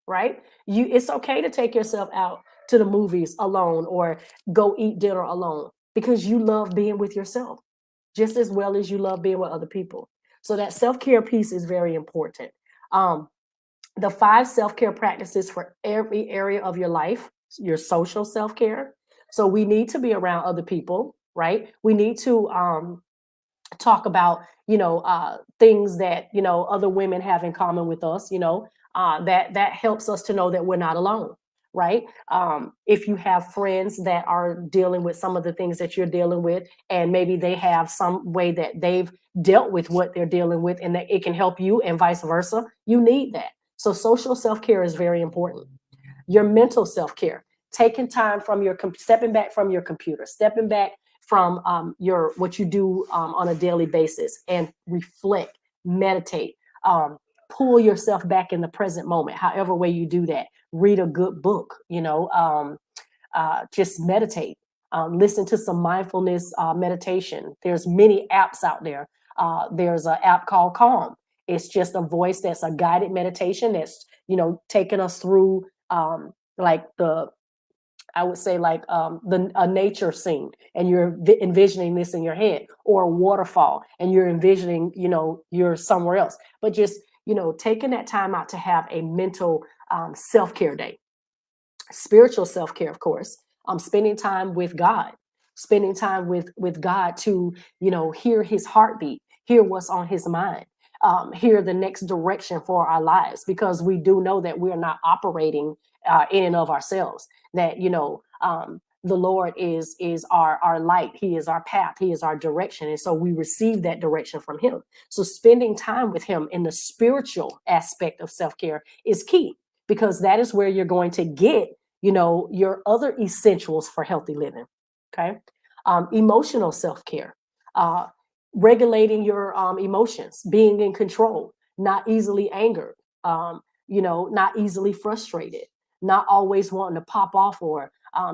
right? It's okay to take yourself out to the movies alone or go eat dinner alone because you love being with yourself just as well as you love being with other people. So that self-care piece is very important. Um, the 5 self-care practices for every area of your life, your social self-care. So we need to be around other people, right? We need to talk about things that other women have in common with us, that helps us to know that we're not alone, right? If you have friends that are dealing with some of the things that you're dealing with, and maybe they have some way that they've dealt with what they're dealing with, and that it can help you, and vice versa, you need that. So social self-care is very important. Your mental self-care, taking time from stepping back from your computer, stepping back from your what you do on a daily basis, and reflect, meditate, pull yourself back in the present moment, however way you do that. Read a good book, just meditate. Listen to some mindfulness meditation. There's many apps out there. There's an app called Calm. It's just a voice that's a guided meditation that's, taking us through like the I would say like the a nature scene, and you're envisioning this in your head, or a waterfall, and you're envisioning, you're somewhere else. But just, taking that time out to have a mental self-care day, spiritual self-care, of course, spending time with God, spending time with God to, hear his heartbeat, hear what's on his mind, hear the next direction for our lives, because we do know that we are not operating in and of ourselves, that, the Lord is our light. He is our path. He is our direction. And so we receive that direction from him. So spending time with him in the spiritual aspect of self-care is key, because that is where you're going to get, your other essentials for healthy living. Okay. Emotional self-care, uh, regulating your emotions, being in control, not easily angered, not easily frustrated, not always wanting to pop off or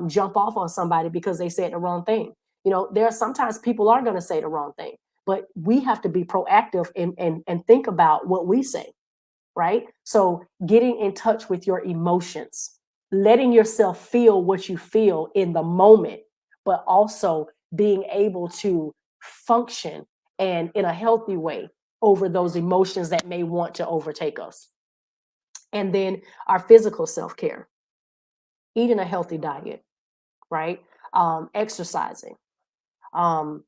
jump off on somebody because they said the wrong thing. There are sometimes people are going to say the wrong thing, but we have to be proactive and think about what we say, right? So getting in touch with your emotions, letting yourself feel what you feel in the moment, but also being able to function and in a healthy way over those emotions that may want to overtake us. And then our physical self-care, eating a healthy diet, right? Exercising, um,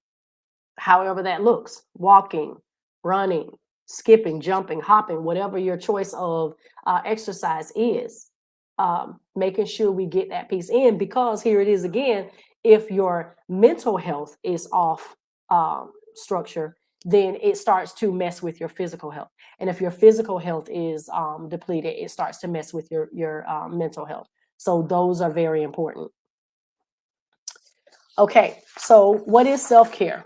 however that looks, walking, running, skipping, jumping, hopping, whatever your choice of exercise is, making sure we get that piece in, because here it is again, if your mental health is off structure, then it starts to mess with your physical health. And if your physical health is depleted, it starts to mess with your mental health. So those are very important. Okay, so what is self-care?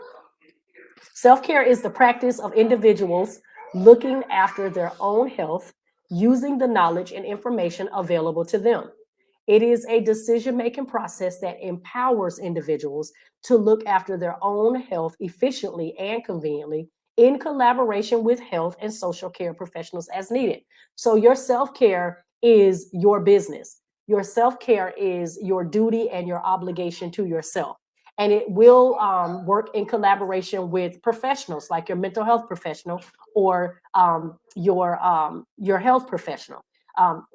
Self-care is the practice of individuals looking after their own health using the knowledge and information available to them. It is a decision-making process that empowers individuals to look after their own health efficiently and conveniently in collaboration with health and social care professionals as needed. So your self-care is your business. Your self-care is your duty and your obligation to yourself. And it will work in collaboration with professionals like your mental health professional or your health professional.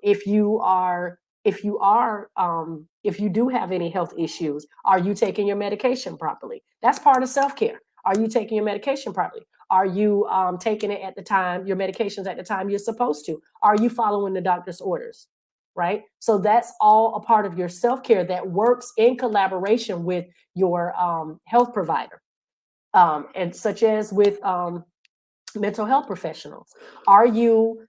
If you are if you do have any health issues, are you taking your medication properly? That's part of self-care. Are you taking your medication properly? Are you taking it at the time, your medications at the time you're supposed to? Are you following the doctor's orders? Right? So that's all a part of your self-care that works in collaboration with your health provider, and such as with mental health professionals. Are you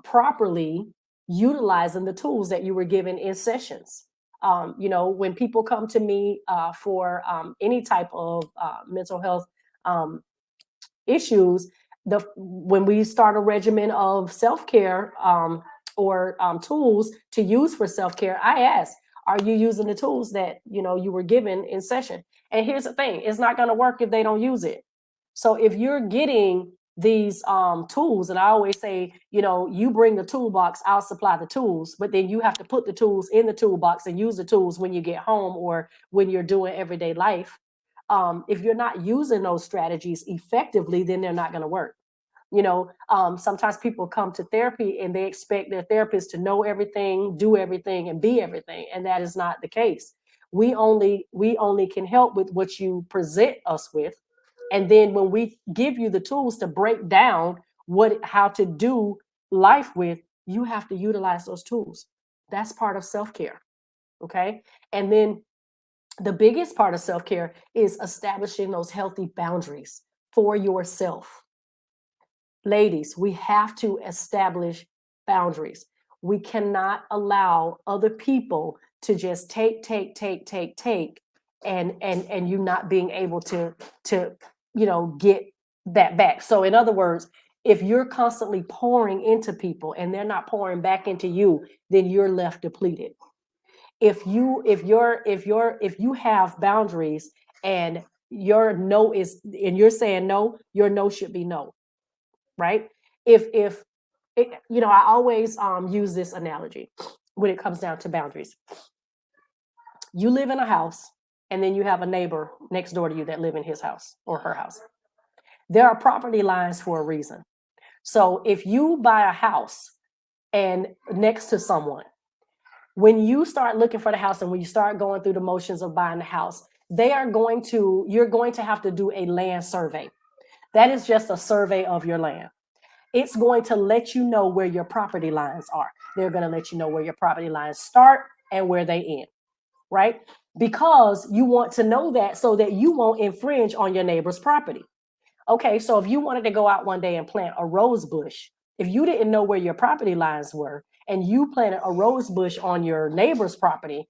properly utilizing the tools that you were given in sessions? When people come to me for any type of mental health um, issues, when we start a regimen of self-care or tools to use for self-care, I ask, are you using the tools that you were given in session? And here's the thing, it's not going to work if they don't use it. So if you're getting these tools, and I always say, you bring the toolbox, I'll supply the tools, but then you have to put the tools in the toolbox and use the tools when you get home or when you're doing everyday life. If you're not using those strategies effectively, then they're not going to work. Sometimes people come to therapy and they expect their therapist to know everything, do everything, and be everything, and that is not the case. We only can help with what you present us with, and then when we give you the tools to break down how to do life with, you have to utilize those tools. That's part of self-care. Okay. And then the biggest part of self-care is establishing those healthy boundaries for yourself. Ladies, we have to establish boundaries. We cannot allow other people to just take, and you not being able to get that back. So in other words, if you're constantly pouring into people and they're not pouring back into you, then you're left depleted. If you have boundaries and your no is and you're saying no, your no should be no, right? If it, I always use this analogy when it comes down to boundaries. You live in a house, and then you have a neighbor next door to you that live in his house or her house. There are property lines for a reason. So if you buy a house and next to someone, when you start looking for the house and when you start going through the motions of buying the house, you're going to have to do a land survey. That is just a survey of your land. It's going to let you know where your property lines are. They're going to let you know where your property lines start and where they end, right? Because you want to know that so that you won't infringe on your neighbor's property. Okay, so if you wanted to go out one day and plant a rose bush, if you didn't know where your property lines were and you planted a rose bush on your neighbor's property,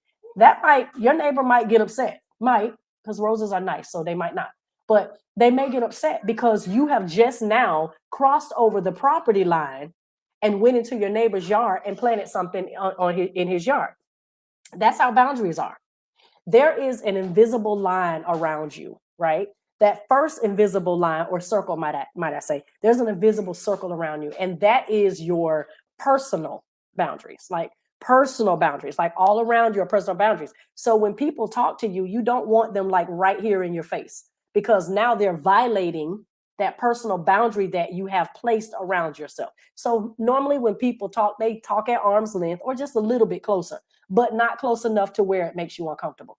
your neighbor might get upset. Might, because roses are nice, so they might not. But they may get upset because you have just now crossed over the property line and went into your neighbor's yard and planted something in his yard. That's how boundaries are. There is an invisible line around you, right? That first invisible line or circle, might I say, there's an invisible circle around you. And that is your personal boundaries, like all around your personal boundaries. So when people talk to you, you don't want them like right here in your face, because now they're violating that personal boundary that you have placed around yourself. So normally when people talk, they talk at arm's length or just a little bit closer, but not close enough to where it makes you uncomfortable.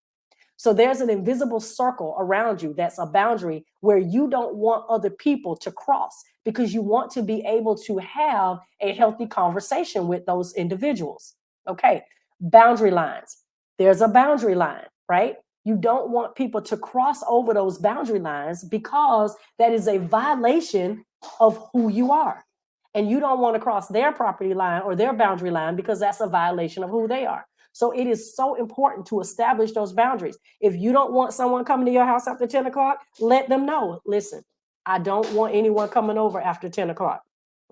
So there's an invisible circle around you that's a boundary where you don't want other people to cross, because you want to be able to have a healthy conversation with those individuals. Okay, boundary lines. There's a boundary line, right? You don't want people to cross over those boundary lines because that is a violation of who you are. And you don't want to cross their property line or their boundary line because that's a violation of who they are. So it is so important to establish those boundaries. If you don't want someone coming to your house after 10 o'clock, let them know. Listen, I don't want anyone coming over after 10 o'clock.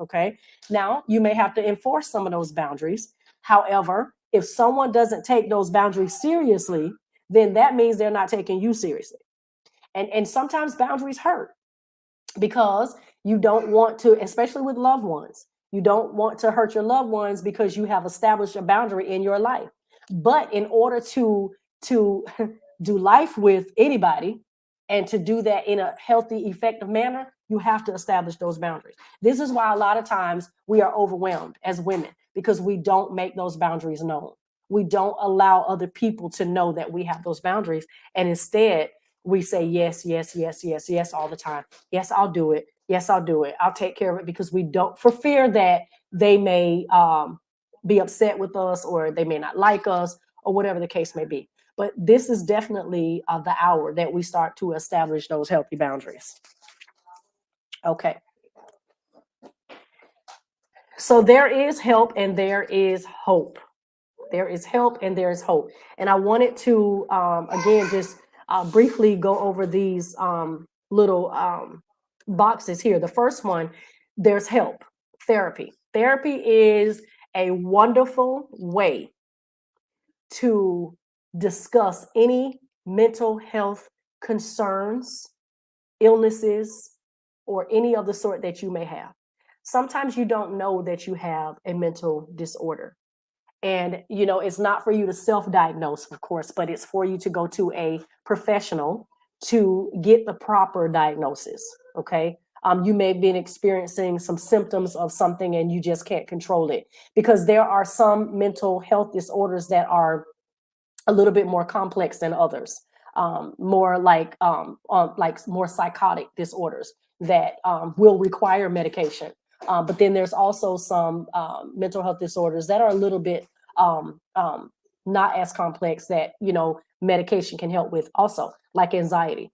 Okay. Now, you may have to enforce some of those boundaries. However, if someone doesn't take those boundaries seriously, then that means they're not taking you seriously. And sometimes boundaries hurt because you don't want to, especially with loved ones, you don't want to hurt your loved ones because you have established a boundary in your life. But in order to do life with anybody and to do that in a healthy, effective manner, you have to establish those boundaries. This is why a lot of times we are overwhelmed as women, because we don't make those boundaries known. We don't allow other people to know that we have those boundaries. And instead, we say yes, yes, yes, yes, yes all the time. Yes, I'll do it. Yes, I'll do it. I'll take care of it, because we don't, for fear that they may be upset with us, or they may not like us, or whatever the case may be. But this is definitely the hour that we start to establish those healthy boundaries. Okay. So there is help and there is hope. There is help and there is hope. And I wanted to, again, just briefly go over these little boxes here. The first one, there's help, therapy. Therapy is a wonderful way to discuss any mental health concerns, illnesses, or any of the sort that you may have. Sometimes you don't know that you have a mental disorder. And, it's not for you to self-diagnose, of course, but it's for you to go to a professional to get the proper diagnosis. Okay. You may have been experiencing some symptoms of something and you just can't control it, because there are some mental health disorders that are a little bit more complex than others, more like more psychotic disorders that will require medication. But then there's also some mental health disorders that are a little bit not as complex that, medication can help with also, like anxiety.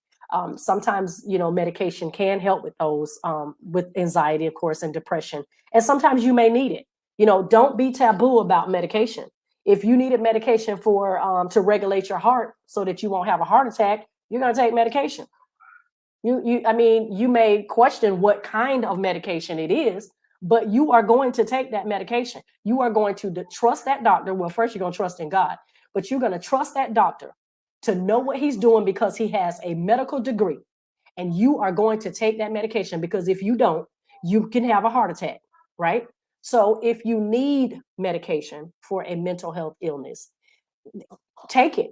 Sometimes, medication can help with those, with anxiety, of course, and depression. And sometimes you may need it. Don't be taboo about medication. If you needed medication for to regulate your heart so that you won't have a heart attack, you're going to take medication. You may question what kind of medication it is, but you are going to take that medication. You are going to trust that doctor. Well, first you're going to trust in God, but you're going to trust that doctor to know what he's doing because he has a medical degree. And you are going to take that medication because if you don't, you can have a heart attack, right? So if you need medication for a mental health illness, take it.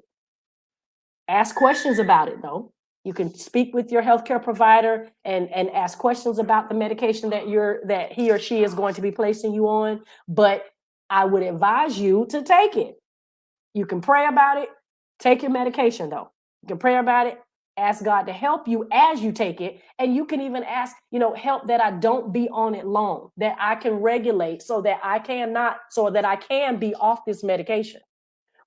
Ask questions about it though. You can speak with your healthcare provider and ask questions about the medication that he or she is going to be placing you on. But I would advise you to take it. You can pray about it. Take your medication though. You can pray about it. Ask God to help you as you take it. And you can even ask, help that I don't be on it long, that I can regulate so that I can be off this medication.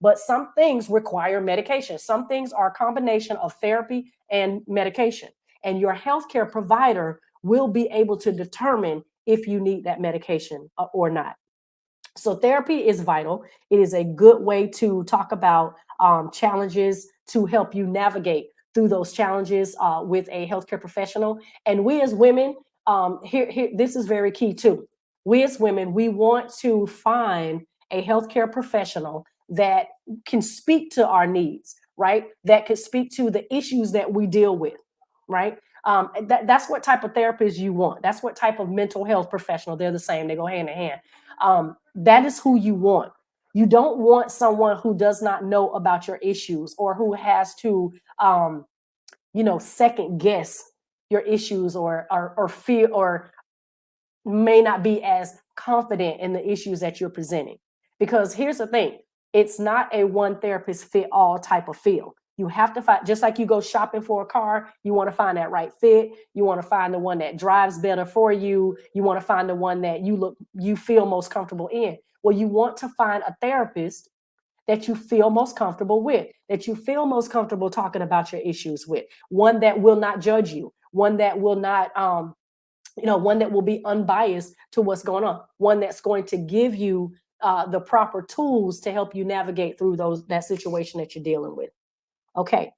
But some things require medication. Some things are a combination of therapy and medication. And your healthcare provider will be able to determine if you need that medication or not. So therapy is vital. It is a good way to talk about challenges to help you navigate through those challenges with a healthcare professional. And we as women, here, this is very key too. We as women, we want to find a healthcare professional that can speak to our needs, right? That could speak to the issues that we deal with, right? That's what type of therapist you want. That's what type of mental health professional. They're the same. They go hand in hand. That is who you want. You don't want someone who does not know about your issues or who has to, second guess your issues or fear or may not be as confident in the issues that you're presenting. Because here's the thing, it's not a one therapist fit all type of field. You have to find, just like you go shopping for a car, you want to find that right fit. You want to find the one that drives better for you. You want to find the one that you feel most comfortable in. Well, you want to find a therapist that you feel most comfortable with, that you feel most comfortable talking about your issues with, one that will not judge you, one that will not, one that will be unbiased to what's going on, one that's going to give you the proper tools to help you navigate through that situation that you're dealing with. Okay.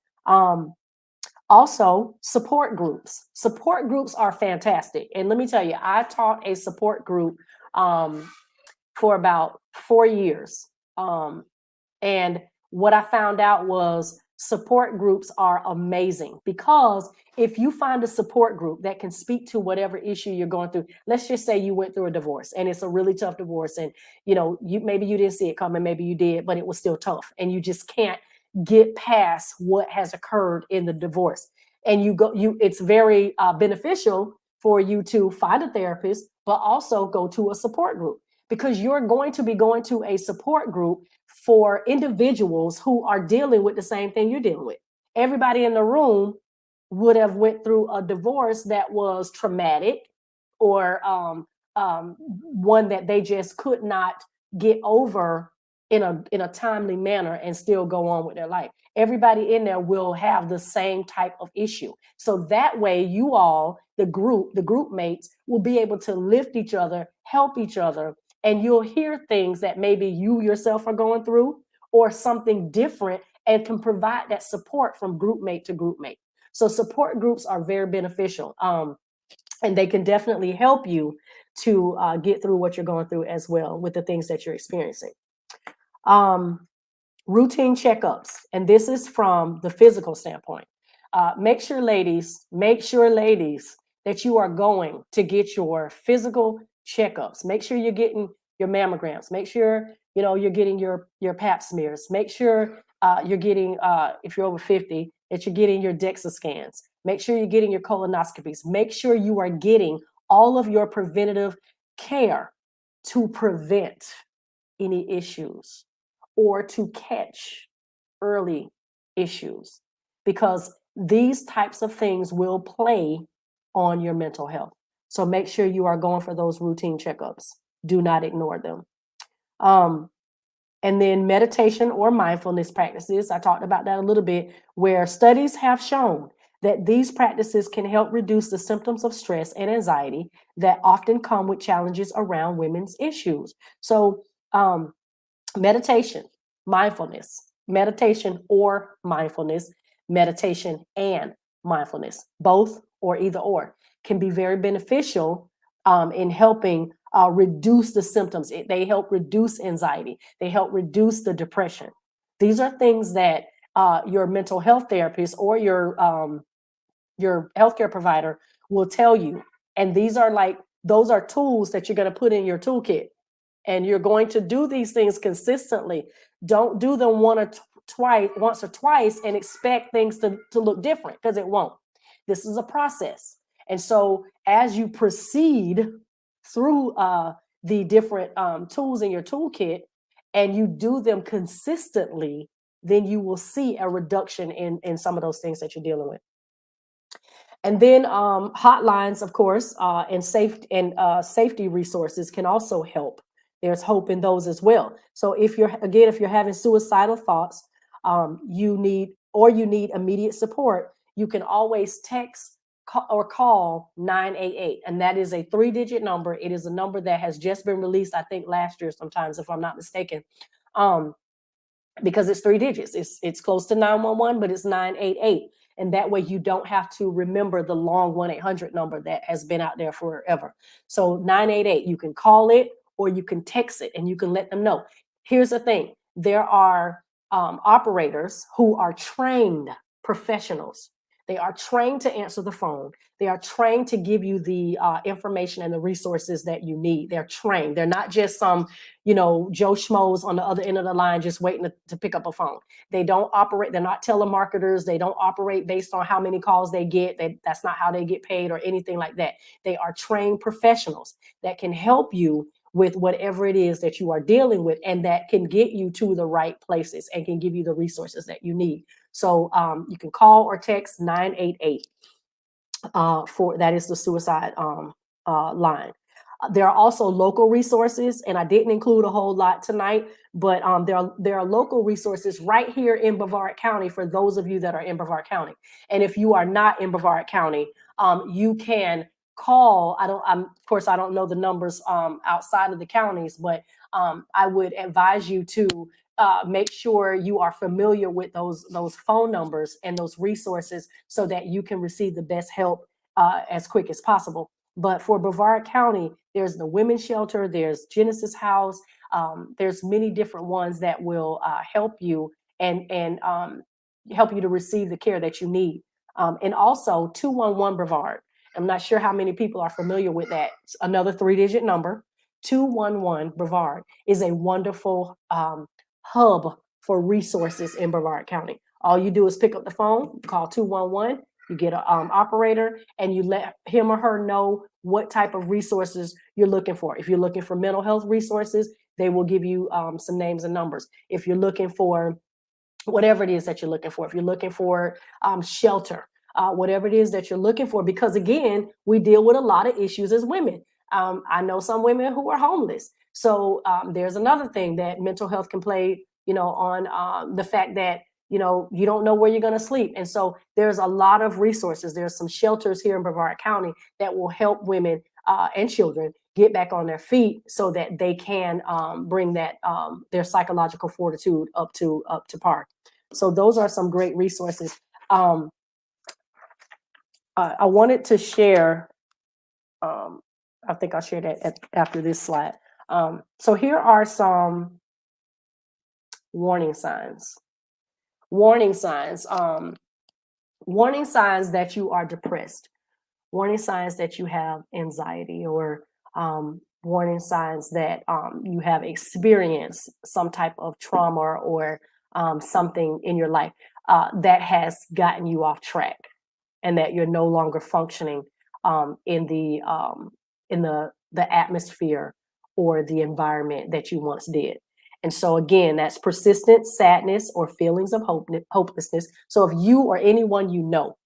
Also, support groups. Support groups are fantastic. And let me tell you, I taught a support group for about 4 years. And what I found out was support groups are amazing because if you find a support group that can speak to whatever issue you're going through, let's just say you went through a divorce and it's a really tough divorce and maybe you didn't see it coming, maybe you did, but it was still tough and you just can't get past what has occurred in the divorce. And it's very beneficial for you to find a therapist, but also go to a support group because you're going to be going to a support group for individuals who are dealing with the same thing you're dealing with. Everybody in the room would have went through a divorce that was traumatic or one that they just could not get over in a timely manner and still go on with their life. Everybody in there will have the same type of issue. So that way you all, the group mates, will be able to lift each other, help each other, and you'll hear things that maybe you yourself are going through or something different and can provide that support from group mate to group mate. So support groups are very beneficial. And they can definitely help you to get through what you're going through as well with the things that you're experiencing. Routine checkups. And this is from the physical standpoint. Make sure, ladies, that you are going to get your physical checkups. Make sure you're getting your mammograms. Make sure, you're getting your pap smears. Make sure you're getting, if you're over 50, that you're getting your DEXA scans. Make sure you're getting your colonoscopies. Make sure you are getting all of your preventative care to prevent any issues or to catch early issues, because these types of things will play on your mental health. So make sure you are going for those routine checkups. Do not ignore them. And then meditation or mindfulness practices. I talked about that a little bit, where studies have shown that these practices can help reduce the symptoms of stress and anxiety that often come with challenges around women's issues. So meditation, mindfulness, meditation or mindfulness, meditation and mindfulness, both or either or, can be very beneficial in helping reduce the symptoms. They help reduce anxiety. They help reduce the depression. These are things that your mental health therapist or your healthcare provider will tell you. And these are like, those are tools that you're going to put in your toolkit. And you're going to do these things consistently. Don't do them once or twice and expect things to look different, because it won't. This is a process. And so as you proceed through the different tools in your toolkit and you do them consistently, then you will see a reduction in some of those things that you're dealing with. And then hotlines, of course, and safety resources can also help. There's hope in those as well. So if you're having suicidal thoughts, you need immediate support, you can always text or call 988, and that is a 3-digit number. It is a number that has just been released, I think last year, sometimes, if I'm not mistaken. Because it's 3 digits. It's close to 911, but it's 988. And that way you don't have to remember the long 1-800 number that has been out there forever. So 988, you can call it or you can text it and you can let them know. Here's the thing. There are operators who are trained professionals. They are trained to answer the phone. They are trained to give you the information and the resources that you need. They're trained. They're not just some, Joe Schmoes on the other end of the line just waiting to pick up a phone. They don't operate. They're not telemarketers. They don't operate based on how many calls they get. That's not how they get paid or anything like that. They are trained professionals that can help you with whatever it is that you are dealing with, and that can get you to the right places and can give you the resources that you need. So you can call or text 988 for that is the suicide line. There are also local resources, and I didn't include a whole lot tonight, but there are local resources right here in Brevard County for those of you that are in Brevard County. And if you are not in Brevard County, you can call. Of course, I don't know the numbers outside of the counties, but I would advise you to make sure you are familiar with those phone numbers and those resources so that you can receive the best help as quick as possible. But for Brevard County, there's the Women's Shelter, there's Genesis House, there's many different ones that will help you and help you to receive the care that you need. And also 211 Brevard. I'm not sure how many people are familiar with that. It's another 3-digit number. 211 Brevard is a wonderful hub for resources in Brevard County. All you do is pick up the phone, call 211, you get an operator, and you let him or her know what type of resources you're looking for. If you're looking for mental health resources, they will give you some names and numbers. If you're looking for whatever it is that you're looking for, if you're looking for shelter, whatever it is that you're looking for, because again, we deal with a lot of issues as women. I know some women who are homeless. So there's another thing that mental health can play, on the fact that, you don't know where you're going to sleep. And so there's a lot of resources. There's some shelters here in Brevard County that will help women and children get back on their feet so that they can bring that their psychological fortitude up to par. So those are some great resources. I wanted to share. I think I'll share that after this slide. So here are some warning signs. Warning signs. Warning signs that you are depressed. Warning signs that you have anxiety, or warning signs that you have experienced some type of trauma or something in your life that has gotten you off track, and that you're no longer functioning in the atmosphere or the environment that you once did. And so again, that's persistent sadness or feelings of hopelessness. So if you or anyone you know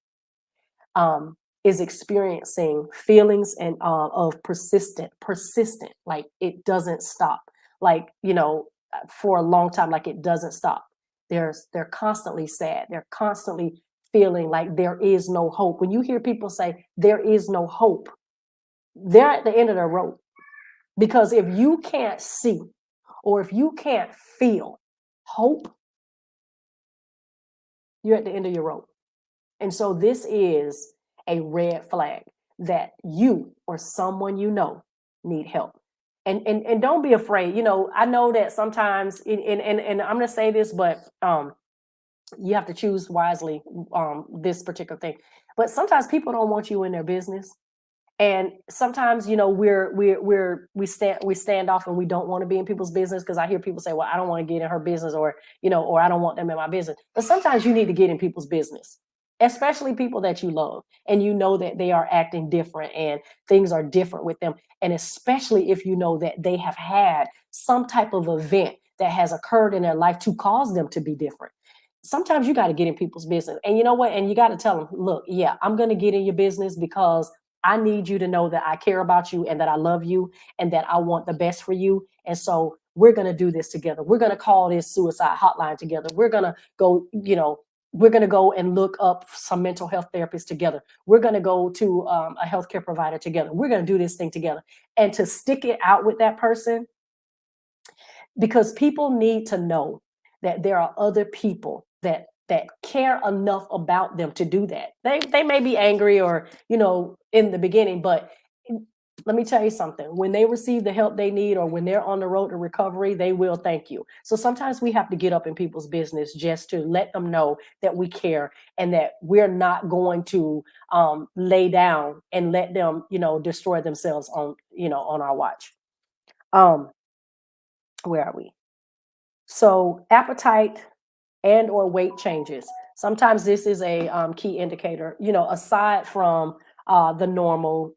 is experiencing feelings and of persistent, like it doesn't stop, like, for a long time, like it doesn't stop. They're constantly sad. They're constantly feeling like there is no hope. When you hear people say there is no hope, they're at the end of their rope. Because if you can't see or if you can't feel hope, you're at the end of your rope. And so this is a red flag that you or someone you know need help. And don't be afraid. I know that sometimes, and I'm going to say this, but you have to choose wisely, this particular thing. But sometimes people don't want you in their business, and sometimes we stand off and we don't want to be in people's business, because I hear people say, well, I don't want to get in her business, or I don't want them in my business. But sometimes you need to get in people's business, especially people that you love, and you know that they are acting different and things are different with them. And especially if you know that they have had some type of event that has occurred in their life to cause them to be different. Sometimes you got to get in people's business, and you know what, and you got to tell them, look, yeah, I'm going to get in your business because I need you to know that I care about you and that I love you and that I want the best for you. And so we're going to do this together. We're going to call this suicide hotline together. We're going to go and look up some mental health therapists together. We're going to go to a healthcare provider together. We're going to do this thing together, and to stick it out with that person, because people need to know that there are other people that care enough about them to do that. They may be angry, or in the beginning, but let me tell you something. When they receive the help they need, or when they're on the road to recovery, they will thank you. So sometimes we have to get up in people's business just to let them know that we care, and that we're not going to lay down and let them destroy themselves on our watch. um where are we? So appetite and or weight changes. Sometimes this is a key indicator, aside from the normal,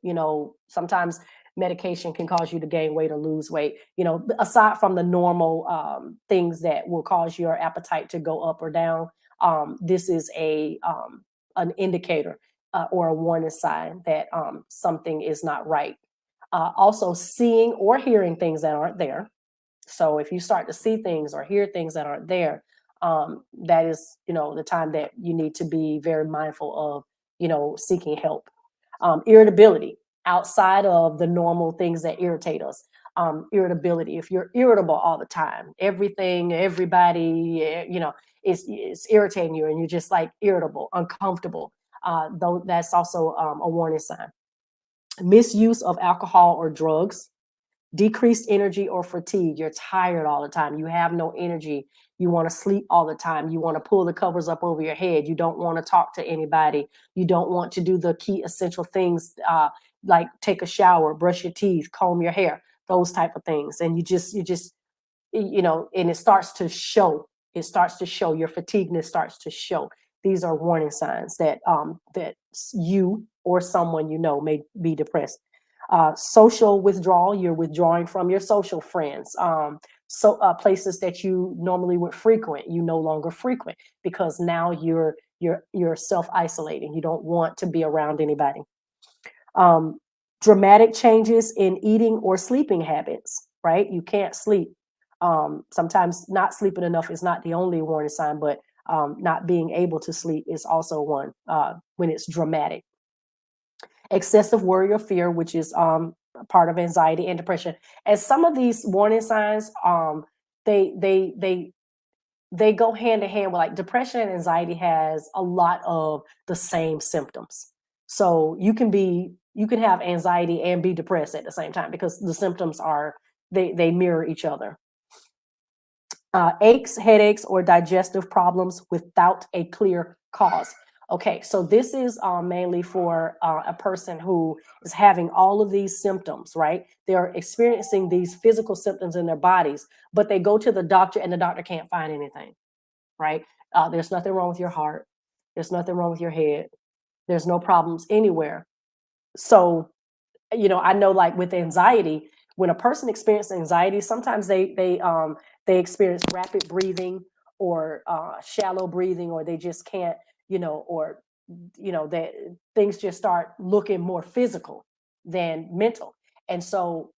sometimes medication can cause you to gain weight or lose weight, aside from the normal things that will cause your appetite to go up or down. This is an indicator, or a warning sign that something is not right. Also, seeing or hearing things that aren't there. So if you start to see things or hear things that aren't there, that is, the time that you need to be very mindful of, seeking help. Irritability outside of the normal things that irritate us. Irritability, if you're irritable all the time, everything, everybody, is irritating you, and you're just like irritable, uncomfortable. Though that's also a warning sign. Misuse of alcohol or drugs. Decreased energy or fatigue. You're tired all the time. You have no energy. You want to sleep all the time. You want to pull the covers up over your head. You don't want to talk to anybody. You don't want to do the key essential things, like take a shower, brush your teeth, comb your hair, those type of things. And and it starts to show. It starts to show. Your fatigueness starts to show. These are warning signs that you or someone may be depressed. Social withdrawal. You're withdrawing from your social friends. Places that you normally would frequent, you no longer frequent, because now you're self-isolating. You don't want to be around anybody. Um, Dramatic changes in eating or sleeping habits, right? You can't sleep. Sometimes not sleeping enough is not the only warning sign, but not being able to sleep is also one, when it's dramatic. Excessive worry or fear, which is part of anxiety and depression. And some of these warning signs, they they they they go hand in hand with, like, depression and anxiety has a lot of the same symptoms. So you can have anxiety and be depressed at the same time, because the symptoms are they mirror each other. Aches, headaches, or digestive problems without a clear cause. Okay, so this is mainly for a person who is having all of these symptoms, right? They're experiencing these physical symptoms in their bodies, but they go to the doctor and the doctor can't find anything, right? There's nothing wrong with your heart. There's nothing wrong with your head. There's no problems anywhere. So, I know, like, with anxiety, when a person experiences anxiety, sometimes they experience rapid breathing, or shallow breathing, or they just can't, or that things just start looking more physical than mental. And so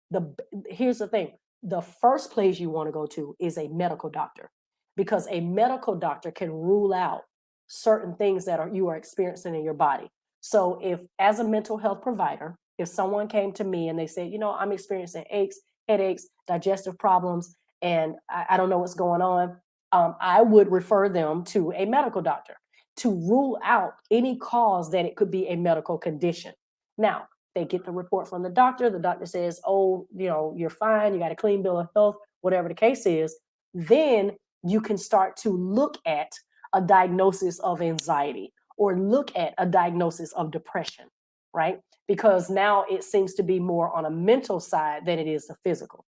here's the thing: the first place you want to go to is a medical doctor, because a medical doctor can rule out certain things that you are experiencing in your body. So if, as a mental health provider, if someone came to me and they said, I'm experiencing aches, headaches, digestive problems, and I don't know what's going on, I would refer them to a medical doctor to rule out any cause that it could be a medical condition. Now, They get the report from the doctor. The doctor says, oh, you're fine. You got a clean bill of health, whatever the case is. Then you can start to look at a diagnosis of anxiety or look at a diagnosis of depression, right? Because now it seems to be more on a mental side than it is a physical.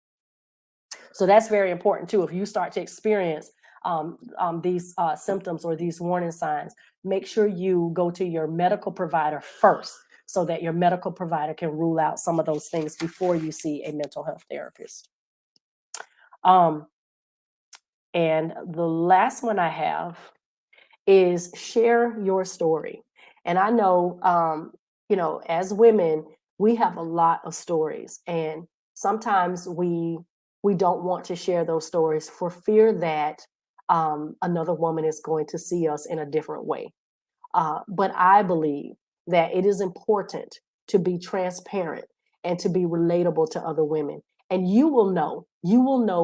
So that's very important too. If you start to experience these symptoms or these warning signs, make sure you go to your medical provider first so that your medical provider can rule out some of those things before you see a mental health therapist. And the last one I have is share your story. And I know, as women, we have a lot of stories, and sometimes we don't want to share those stories for fear that another woman is going to see us in a different way. But I believe that it is important to be transparent and to be relatable to other women. And you will know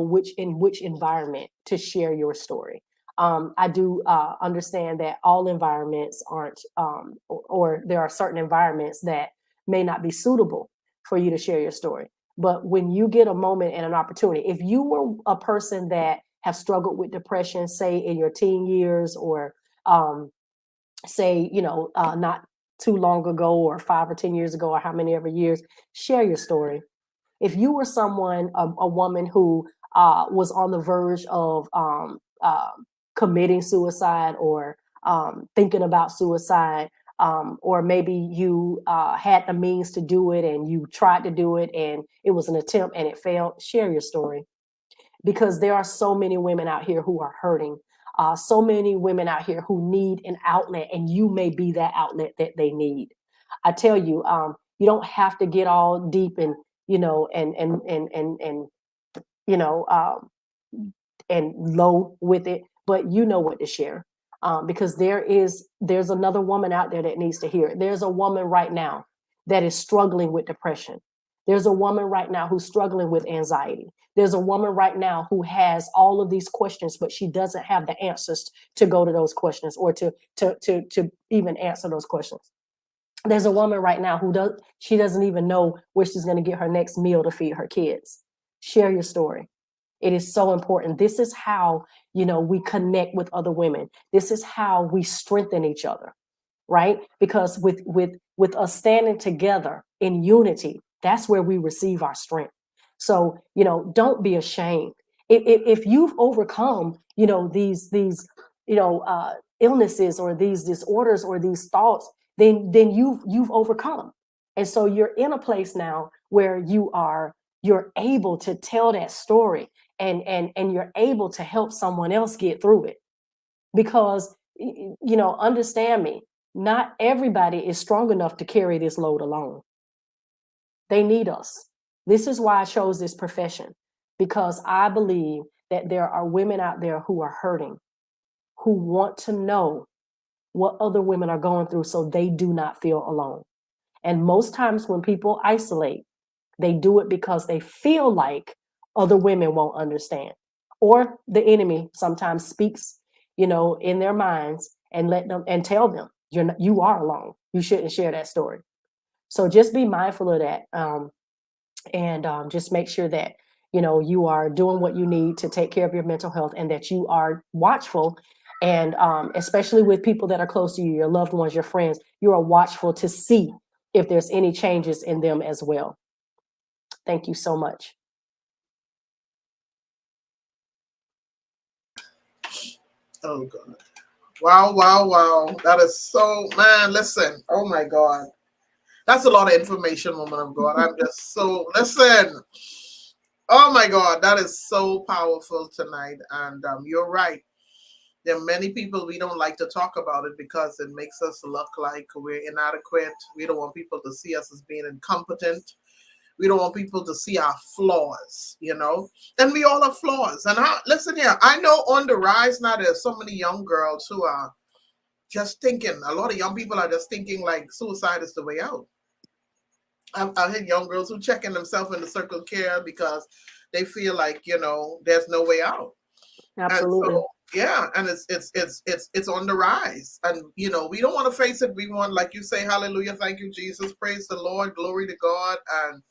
which environment to share your story. I do understand that all environments aren't, or there are certain environments that may not be suitable for you to share your story. But when you get a moment and an opportunity, if you were a person that have struggled with depression, say in your teen years, or say, not too long ago, or 5 or 10 years ago, or how many ever years, share your story. If you were someone, a woman who was on the verge of committing suicide, or thinking about suicide, or maybe you had the means to do it and you tried to do it and it was an attempt and it failed, share your story. Because there are so many women out here who are hurting, so many women out here who need an outlet, and you may be that outlet that they need. I tell you, you don't have to get all deep and and low with it, but you know what to share. Because there's another woman out there that needs to hear it. There's a woman right now that is struggling with depression. There's a woman right now who's struggling with anxiety. There's a woman right now who has all of these questions, but she doesn't have the answers to go to those questions, or to even answer those questions. There's a woman right now who doesn't even know where she's going to get her next meal to feed her kids. Share your story. It is so important. This is how, we connect with other women. This is how we strengthen each other, right? Because with us standing together in unity, that's where we receive our strength. So, don't be ashamed. If you've overcome, these illnesses, or these disorders, or these thoughts, then you've overcome. And so you're in a place now where you're able to tell that story, and you're able to help someone else get through it. Because, understand me, not everybody is strong enough to carry this load alone. They need us. This is why I chose this profession, because I believe that there are women out there who are hurting, who want to know what other women are going through so they do not feel alone. And most times when people isolate, they do it because they feel like other women won't understand, or the enemy sometimes speaks, in their minds, and let them and tell them you are alone. You shouldn't share that story. So just be mindful of that, and just make sure that you are doing what you need to take care of your mental health, and that you are watchful, and especially with people that are close to you, your loved ones, your friends, you are watchful to see if there's any changes in them as well. Thank you so much. Oh God. Wow, wow, wow. That is so, man, listen. Oh my God. That's a lot of information, woman of God. I'm just so, listen. Oh my God. That is so powerful tonight. And you're right. There are many people we don't like to talk about it because it makes us look like we're inadequate. We don't want people to see us as being incompetent. We don't want people to see our flaws, and we all have flaws. And listen here, I know on the rise now, there's so many young girls who are just thinking, a lot of young people are just thinking like suicide is the way out. I've had young girls who checking themselves in the circle care because they feel like, there's no way out. Absolutely. Yeah, and it's on the rise, and we don't want to face it. We want, like you say, hallelujah, thank you, Jesus, praise the Lord, glory to God, and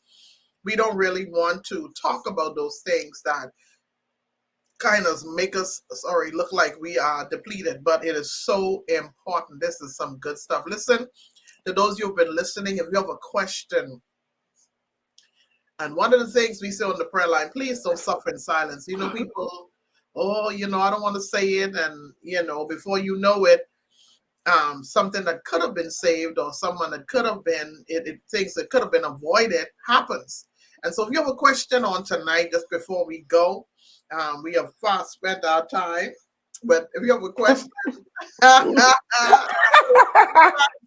we don't really want to talk about those things that kind of make us, sorry, look like we are depleted. But it is so important. This is some good stuff. Listen, to those who've been listening, if you have a question, and one of the things we say on the prayer line, please don't suffer in silence. People, oh, I don't want to say it, and before you know it, something that could have been saved, or someone that could have been things that could have been avoided happens. And so if you have a question on tonight, just before we go, we have fast spent our time, but if you have a question,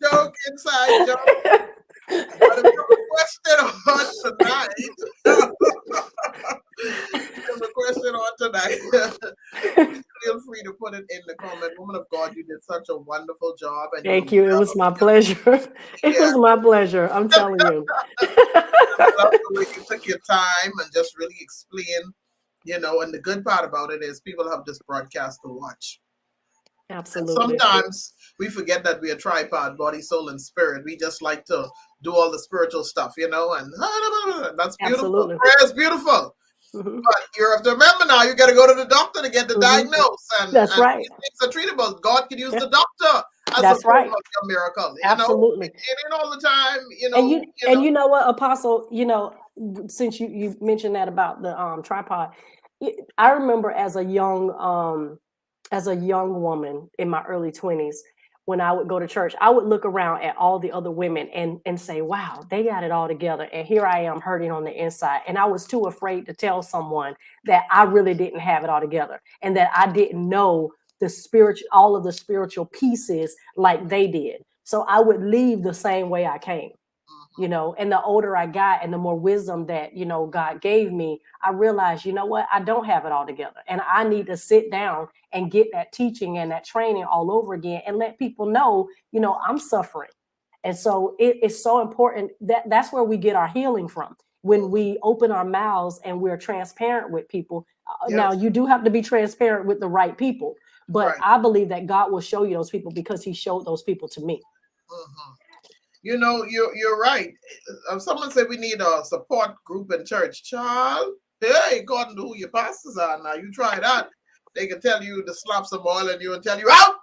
joke, inside joke, but if you have a question on tonight, if you have a question on tonight, feel free to put it in the comment. Woman of God, you did such a wonderful job, and you have Thank you. It was my pleasure. It yeah, was my pleasure. I'm telling you. I love the way you took your time and just really explain. And the good part about it is people have this broadcast to watch. And Absolutely. sometimes we forget that we are tripod, body, soul, and spirit. We just like to do all the spiritual stuff, and that's beautiful. Absolutely. Prayer is beautiful. Hmm. But you have to remember now, you got to go to the doctor to get the Hmm. diagnose. And That's right. these things are treatable. God could use Yeah, the doctor as a that's form right. of your miracle. Absolutely. It ain't all the time, And you know what, Apostle, since you mentioned that about the tripod, I remember as a young woman in my early 20s, when I would go to church, I would look around at all the other women and say, wow, they got it all together. And here I am hurting on the inside. And I was too afraid to tell someone that I really didn't have it all together and that I didn't know all of the spiritual pieces like they did. So I would leave the same way I came. And the older I got and the more wisdom that, God gave me, I realized, you know what, I don't have it all together. And I need to sit down and get that teaching and that training all over again and let people know, I'm suffering. And so it is so important that that's where we get our healing from. When we open our mouths and we're transparent with people. Now, Yes, you do have to be transparent with the right people. But right. I believe that God will show you those people because he showed those people to me. Hmm. You're right. Someone said we need a support group in church. Child, hey, according to who your pastors are now, you try that. They can tell you to slap some oil and you and tell you out.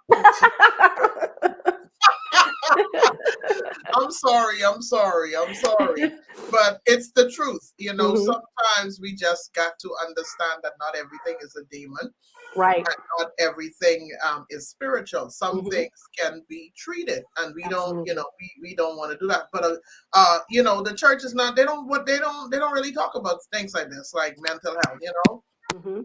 I'm sorry, I'm sorry, I'm sorry. But it's the truth. Hmm. Sometimes we just got to understand that not everything is a demon, Right. and not everything is spiritual. Some Hmm. things can be treated, and we don't, Absolutely. we don't want to do that. But the church is not. They don't really talk about things like this, like mental health. Hmm.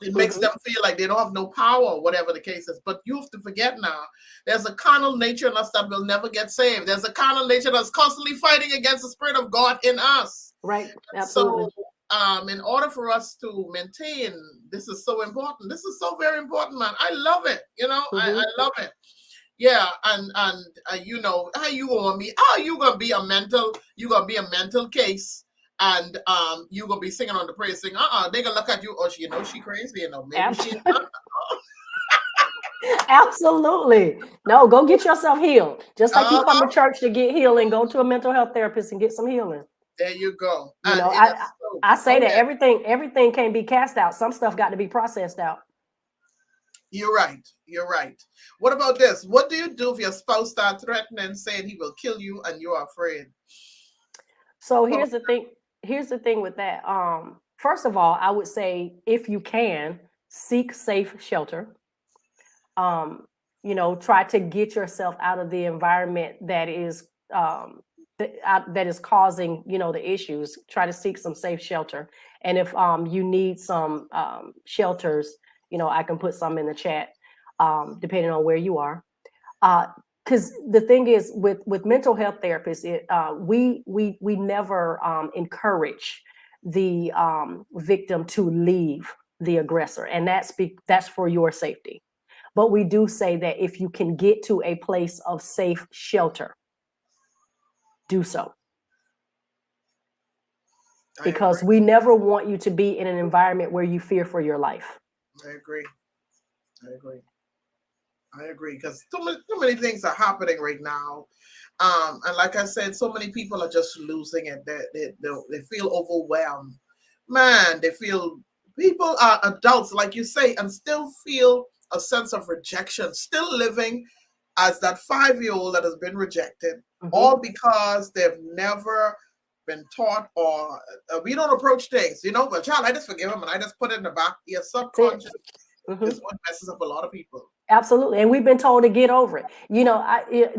It makes Hmm. them feel like they don't have no power, whatever the case is. But you have to forget now, there's a carnal nature in us that will never get saved. There's a carnal nature that's constantly fighting against the Spirit of God in us. Right. And Absolutely. so, in order for us to maintain, this is so important. This is so very important, man. I love it. I Hmm. love it. Yeah, and how you gonna be? How you gonna be a mental? You gonna be a mental case, and you gonna be singing on the praise sing. They gonna look at you. Oh, she crazy. Maybe she. Absolutely. No, go get yourself healed. Just like you come to Uh-huh. church to get healing, go to a mental health therapist and get some healing. There you go. You And know, it I is so. I say Go that ahead. everything can't be cast out. Some stuff got to be processed out. You're right. You're right. What about this? What do you do if your spouse starts threatening, saying he will kill you, and you're afraid? So Well, here's the thing with that. First of all, I would say if you can seek safe shelter. um, try to get yourself out of the environment that is that is causing the issues. Try to seek some safe shelter, and if you need some shelters, I can put some in the chat, depending on where you are. Because the thing is, with mental health therapists, we never encourage the victim to leave the aggressor, and that's for your safety. But we do say that if you can get to a place of safe shelter, do so. I Because agree. we never want you to be in an environment where you fear for your life. I agree. I agree. I agree because too many things are happening right now. And like I said, so many people are just losing it. They feel overwhelmed. Man, they feel people are adults, like you say, and still feel a sense of rejection, still living as that 5 year old that has been rejected, Hmm. all because they've never been taught or we don't approach things, but child, I just forgive him and I just put it in the back. Your That's subconscious it. Hmm. is what messes up a lot of people. Absolutely. And we've been told to get over it.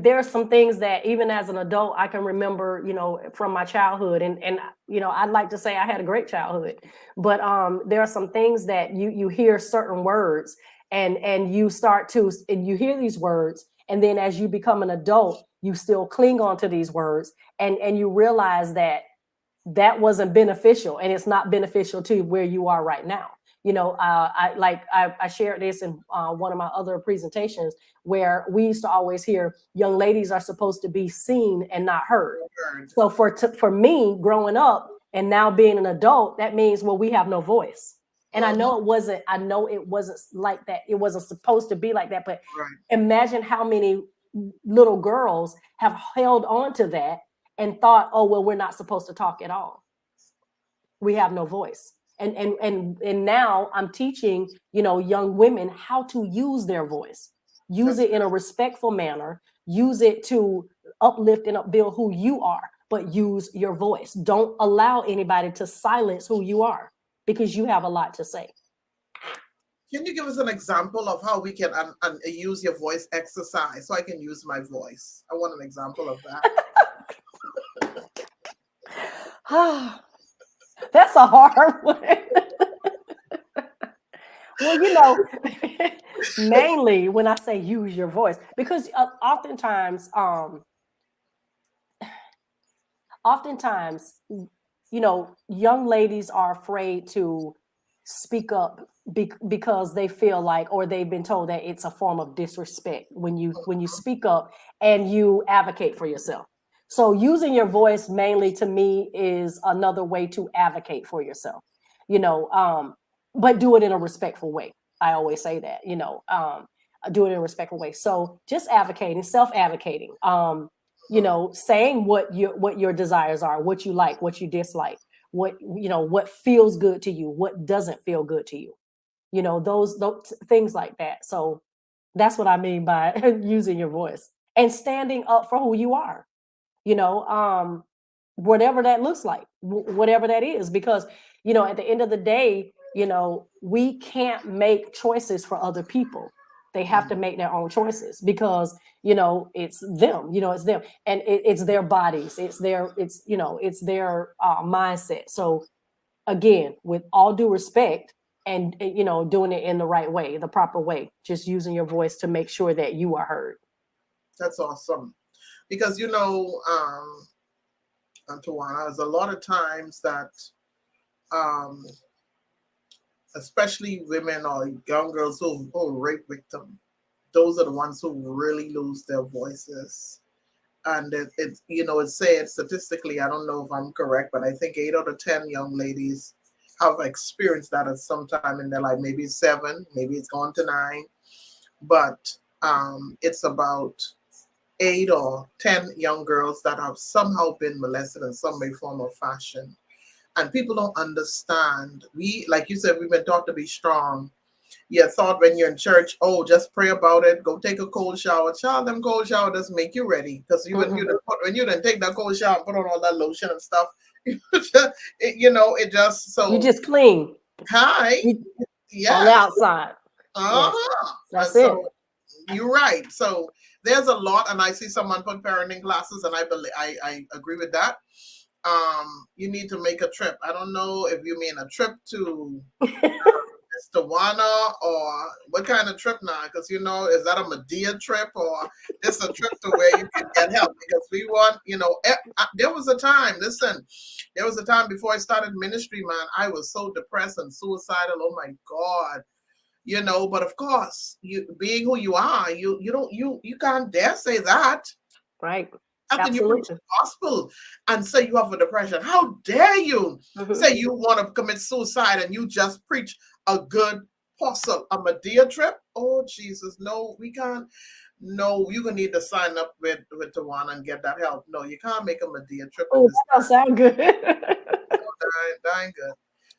There are some things that even as an adult, I can remember, from my childhood. And I'd like to say I had a great childhood, but there are some things that you hear certain words and you start to, and you hear these words. And then as you become an adult, you still cling on to these words and you realize that that wasn't beneficial and it's not beneficial to where you are right now. I shared this in one of my other presentations where we used to always hear young ladies are supposed to be seen and not heard. So for me growing up and now being an adult, that means, well, we have no voice. And Mhm. I know it wasn't like that. It wasn't supposed to be like that. But Right. imagine how many little girls have held on to that and thought, oh, well, we're not supposed to talk at all. We have no voice. And now I'm teaching, young women how to use their voice. Use That's it in a respectful manner. Use it to uplift and upbuild who you are, but use your voice. Don't allow anybody to silence who you are because you have a lot to say. Can you give us an example of how we can use your voice exercise so I can use my voice? I want an example of that. That's a hard one. Well, mainly when I say use your voice, because oftentimes, young ladies are afraid to speak up because they feel like, or they've been told that it's a form of disrespect when you speak up and you advocate for yourself. So using your voice mainly to me is another way to advocate for yourself, you know, but do it in a respectful way. I always say that, do it in a respectful way. So just advocating, self-advocating, saying what your desires are, what you like, what you dislike, what feels good to you, what doesn't feel good to you, those things like that. So that's what I mean by using your voice and standing up for who you are, you know um whatever that looks like, whatever that is, because at the end of the day, we can't make choices for other people. They have to Mhm. make their own choices because it's them, and it's their bodies, it's their mindset. So again, with all due respect, and doing it in the right way, the proper way, just using your voice to make sure that you are heard. That's awesome. Because, Antoine, there's a lot of times that, um, especially women or young girls who are rape victim, those are the ones who really lose their voices. And it's said statistically, I don't know if I'm correct, but I think 8 out of 10 young ladies have experienced that at some time in their life. Maybe 7, maybe it's gone to 9, but it's about 8 or 10 young girls that have somehow been molested in some way, form, or fashion. And people don't understand. Like you said, we've been taught to be strong. You thought when you're in church, oh, just pray about it, go take a cold shower. Child, them cold shower doesn't make you ready. Because Mhm. when you didn't take that cold shower and put on all that lotion and stuff, it just You so just clean. hi, You, on the yes, outside. Yes, uh-huh. And that's it. so you're right. So there's a lot, and I see someone put parenting classes, and I agree with that. You need to make a trip. I don't know if you mean a trip to Tawana or what kind of trip now? Because is that a Medea trip or just a trip to where you can get help? Because we want, there was a time. Listen, there was a time before I started ministry, man. I was so depressed and suicidal. Oh my God, But of course, you being who you are, you don't you can't dare say that. Right. How can you preach the Absolutely. gospel and say you have a depression? How dare you Hmm. say you want to commit suicide and you just preach a good Apostle, a Medea trip? Oh, Jesus. No, we can't. No, you're going to need to sign up with Tawana and get that help. No, you can't make a Medea trip in Oh, this that don't sound good. no, dying good.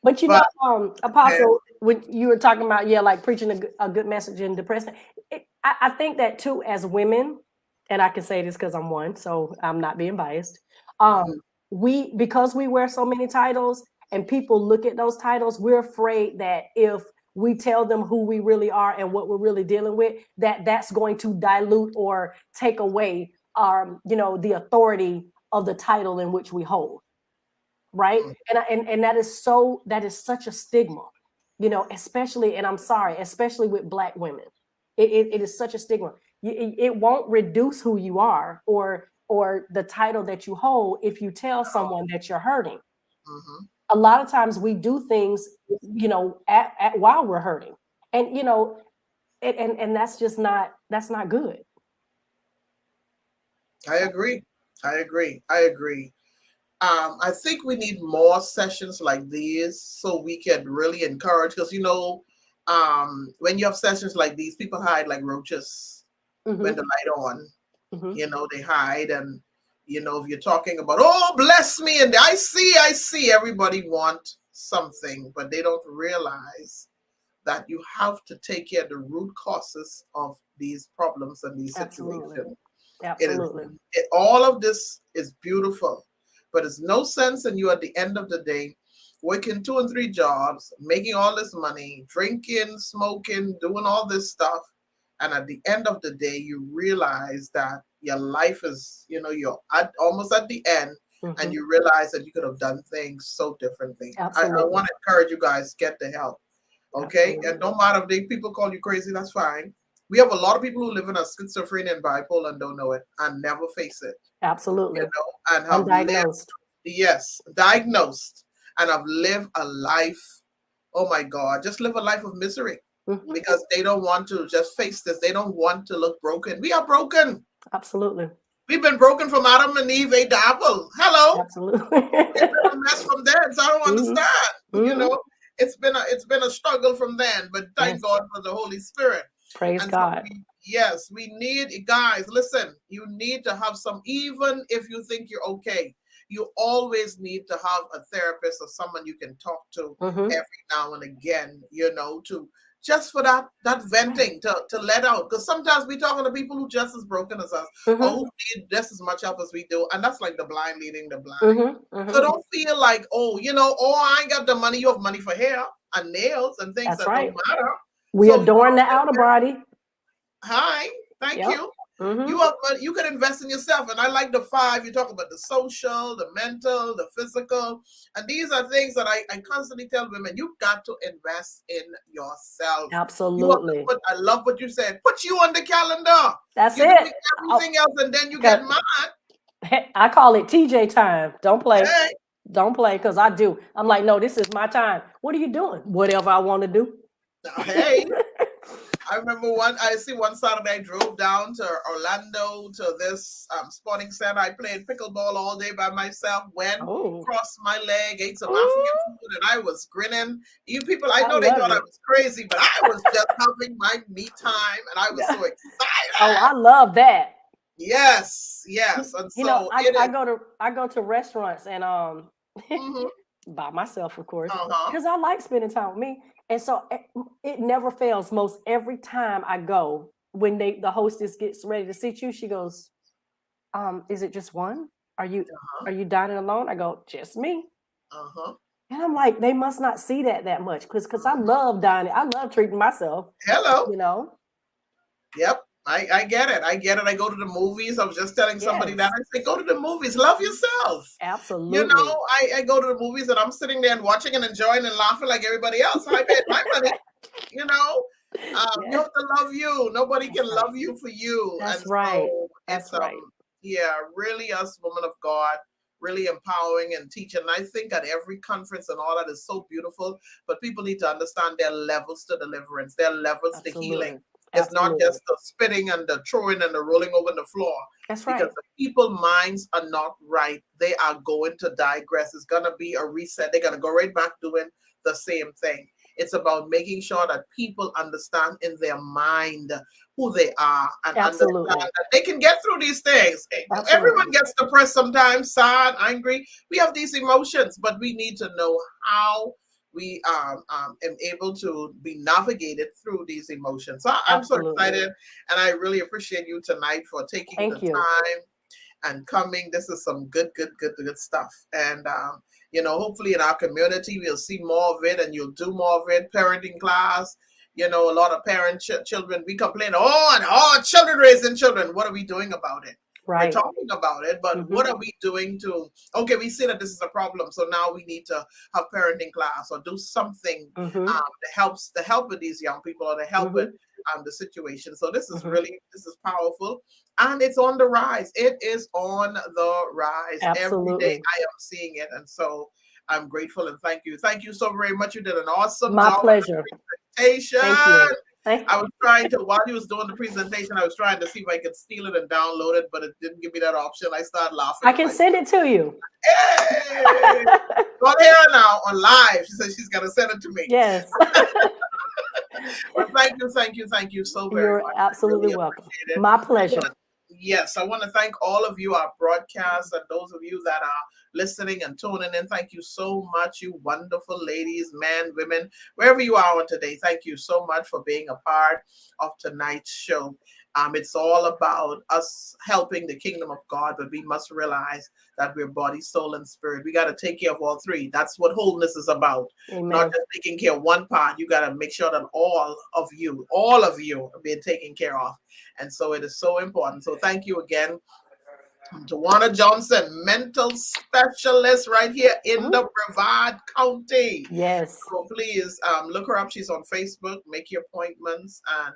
But But, man, Apostle, when you were talking about, yeah, like preaching a good message and depressing, I think that too, as women, and I can say this because I'm one, so I'm not being biased. mhm, Because we wear so many titles and people look at those titles, we're afraid that if we tell them who we really are and what we're really dealing with, that's going to dilute or take away the authority of the title in which we hold, right? mhm. And that is such a stigma, especially, and I'm sorry, especially with Black women. It is such a stigma. It won't reduce who you are or the title that you hold if you tell someone that you're hurting. Mhm. A lot of times we do things, at while we're hurting, and and that's not good. I agree. I agree. I agree. I think we need more sessions like these so we can really encourage because when you have sessions like these, people hide like roaches when Hmm. the light on. Hmm. They hide and if you're talking about oh bless me and I see everybody want something, but they don't realize that you have to take care of the root causes of these problems and these Absolutely. situations. It is Absolutely. all of this is beautiful, but it's no sense in you at the end of the day working 2 and 3 jobs, making all this money, drinking, smoking, doing all this stuff, and at the end of the day, you realize that your life is, you're almost at the end, and Hmm. you realize that you could have done things so differently. I Absolutely. want to encourage you guys get the help, okay? And Absolutely. no matter if people call you crazy, that's fine. We have a lot of people who live in a schizophrenia and bipolar and don't know it and never face it, Absolutely. and have lived, Undiagnosed. yes, diagnosed, and have lived a life, oh my God, just live a life of misery Hmm. because they don't want to just face this. They don't want to look broken. We are broken. Absolutely. We've been broken from Adam and Eve ate the apple. Hello. Absolutely. We've been a mess from then, so I don't Hmm. understand. Hmm. It's been a struggle from then, but thank Yes. God for the Holy Spirit. Praise And so God. we need guys, listen, you need to have some, even if you think you're okay, you always need to have a therapist or someone you can talk to Hmm. every now and again, to just for that Right. venting to let out. Because sometimes we talking to people who just as broken as us or Hmm. who need just as much help as we do. And that's like the blind leading the blind. Hmm. So Hmm. don't feel like, I ain't got the money. You have money for hair and nails and things That's that don't right. matter. We So adorn the outer body. hi, thank Yep. you. You Hmm. have money, you can invest in yourself. And I like the five. You talk about the social, the mental, the physical. And these are things that I constantly tell women, you've got to invest in yourself. You have to Absolutely. I love what you said, put you on the calendar. That's You're it. doing everything else and then you get mad. I call it TJ time. Don't play. Hey, Don't play because I do. I'm like, no, this is my time. What are you doing? Whatever I want to do. now, hey. I remember one Saturday I drove down to Orlando to this sporting center. I played pickleball all day by myself, went, Oh, crossed my leg, ate some African ooh, food, and I was grinning. You people, I I know they love thought I it. was crazy, but I was just having my me time and I was so Oh, excited. I love that. Yes, yes. And so it I is. go to restaurants and Mm-hmm, by myself, of course, uh-huh. because I like spending time with me. And so it never fails. Most every time I go, when the hostess gets ready to seat you, she goes, is it just one? Are you Uh-huh. are you dining alone? I go, just me. Uh-huh. And I'm like, they must not see that much because I Mhm. love dining. I love treating myself, Hello. you know. Yep. I get it. I get it. I go to the movies. I was just telling somebody that Yes, I say, go to the movies. Love yourself. absolutely. I go to the movies and I'm sitting there and watching and enjoying and laughing like everybody else. I paid my money. You know, you Yeah, have to love you. Nobody can that's right. love you for you. And That's right. so That's it's right. yeah, really us women of God, really empowering and teaching. And I think at every conference and all that is so beautiful. But people need to understand there are levels to deliverance. There are levels to healing. Absolutely. It's not Absolutely. just the spitting and the throwing and the rolling over the floor. That's Because right. the people minds are not right. They are going to digress. It's gonna be a reset. They're gonna go right back doing the same thing. It's about making sure that people understand in their mind who they are and understand Absolutely. that they can get through these things. Everyone Absolutely. gets depressed sometimes, sad, angry. We have these emotions, but we need to know how we am able to be navigated through these emotions. So I'm so Absolutely. excited, and I really appreciate you tonight for taking the Thank you. time and coming. This is some good stuff. And hopefully in our community we'll see more of it, and you'll do more of it. Parenting class. A lot of children, we complain, children raising children. What are we doing about it? We're Right. talking about it, but Mm-hmm. what are we doing to, okay, we see that this is a problem, so now we need to have parenting class or do something Mm-hmm. to help with these young people, or to help with Mm-hmm. the situation. So this is Mm-hmm. this is powerful, and it's on the rise. It is on the rise. Every day Absolutely. I am seeing it, and so I'm grateful and thank you. Thank you so very much. You did an awesome My job with pleasure. the presentation. Thank you. Thank I was trying to, while he was doing the presentation, I was trying to see if I could steal it and download it, but it didn't give me that option. I started laughing I at can myself. send it to you. Hey! Go here now on live. She said she's gonna send it to me. Yes. But thank you so very You're much. I absolutely really welcome. appreciate it. My I pleasure. wanna, yes, I want to thank all of you, our broadcasts, and those of you that are listening and tuning in. Thank you so much, you wonderful ladies, men, women, wherever you are on today. Thank you so much for being a part of tonight's show. It's all about us helping the kingdom of God, but we must realize that we're body, soul, and spirit. We got to take care of all three. That's what wholeness is about. Not Amen. just taking care of one part. You got to make sure that all of you are being taken care of. And so it is so important. So thank you again. Tawana Johnson, mental specialist right here in Mhm. the Brevard County. Yes. So please look her up. She's on Facebook. Make your appointments, and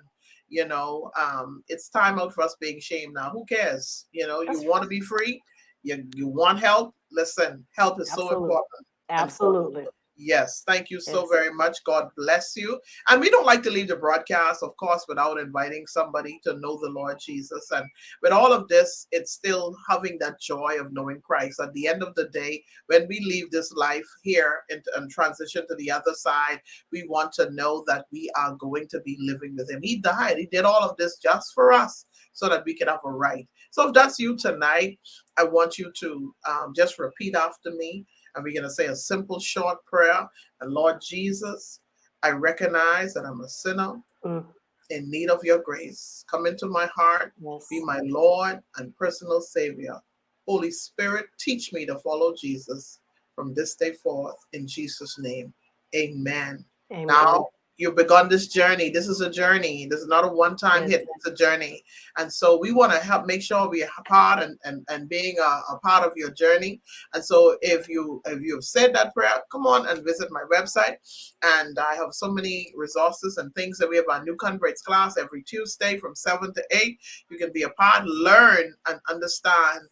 it's time out for us being shamed now. Who cares? You That's want to be free. You want help. Listen, help is so absolutely. important. And so Absolutely. yes, thank you so Yes. very much. God bless you. And we don't like to leave the broadcast, of course, without inviting somebody to know the Lord Jesus. And with all of this, it's still having that joy of knowing Christ. At the end of the day, when we leave this life here and transition to the other side, we want to know that we are going to be living with Him. He died. He did all of this just for us so that we can have a right. So if that's you tonight, I want you to just repeat after me. And we're going to say a simple, short prayer. And Lord Jesus, I recognize that I'm a sinner Mm. in need of your grace. Come into my heart, be Yes. my Lord and personal Savior. Holy Spirit, teach me to follow Jesus from this day forth. In Jesus' name, amen. Amen. Now, you've begun this journey. This is a journey. This is not a one-time Yes. hit. It's a journey. And so we want to help make sure we are part and being a part of your journey. And so if you have said that prayer, come on and visit my website. And I have so many resources and things that we have our new converts class every Tuesday from 7 to 8. You can be a part, learn and understand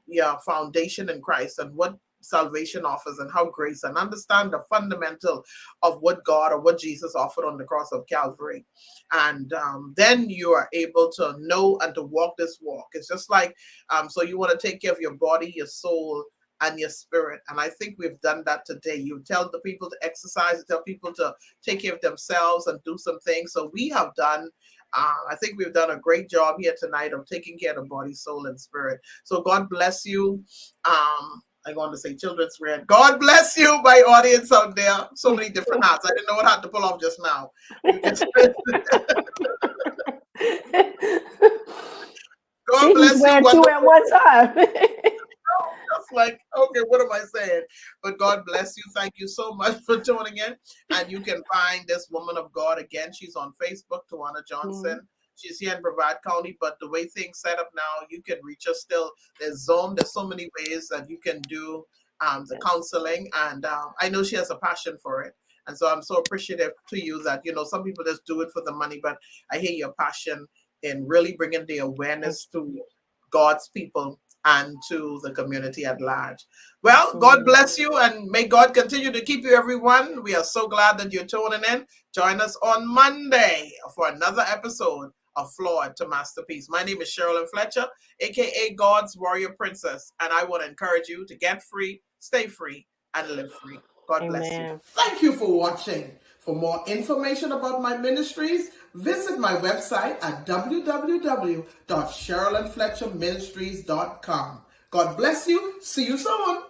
your foundation in Christ and what salvation offers and how grace, and understand the fundamental of what God or what Jesus offered on the cross of Calvary. And then you are able to know and to walk this walk. It's just like, so you want to take care of your body, your soul, and your spirit. And I think we've done that today. You tell the people to exercise, you tell people to take care of themselves and do some things. So we have done, I think we've done a great job here tonight of taking care of the body, soul, and spirit. So God bless you. I'm going to say children's prayer. God bless you, my audience out there. So many different hats. I didn't know what hat to pull off just now. You just God See, he's bless you, wearing two at wonderful. one time. Just like, okay, what am I saying? But God bless you. Thank you so much for tuning in. And you can find this woman of God again. She's on Facebook, Tawana Johnson. Mhm. She's here in Brevard County, but the way things set up now, you can reach us still. There's Zoom. There's so many ways that you can do the Yes. counseling. And I know she has a passion for it. And so I'm so appreciative to you that, some people just do it for the money, but I hear your passion in really bringing the Thank awareness to you. God's people and to the community at large. Well, God Absolutely. bless you, and may God continue to keep you, everyone. We are so glad that you're tuning in. Join us on Monday for another episode of Flawed to Masterpeice. My name is Sherilyn Fletcher, aka God's Warrior Princess, and I want to encourage you to get free, stay free, and live free. God bless you. Amen. Thank you for watching. For more information about my ministries, visit my website at www.sherilynfletcherministries.com. God bless you. See you soon.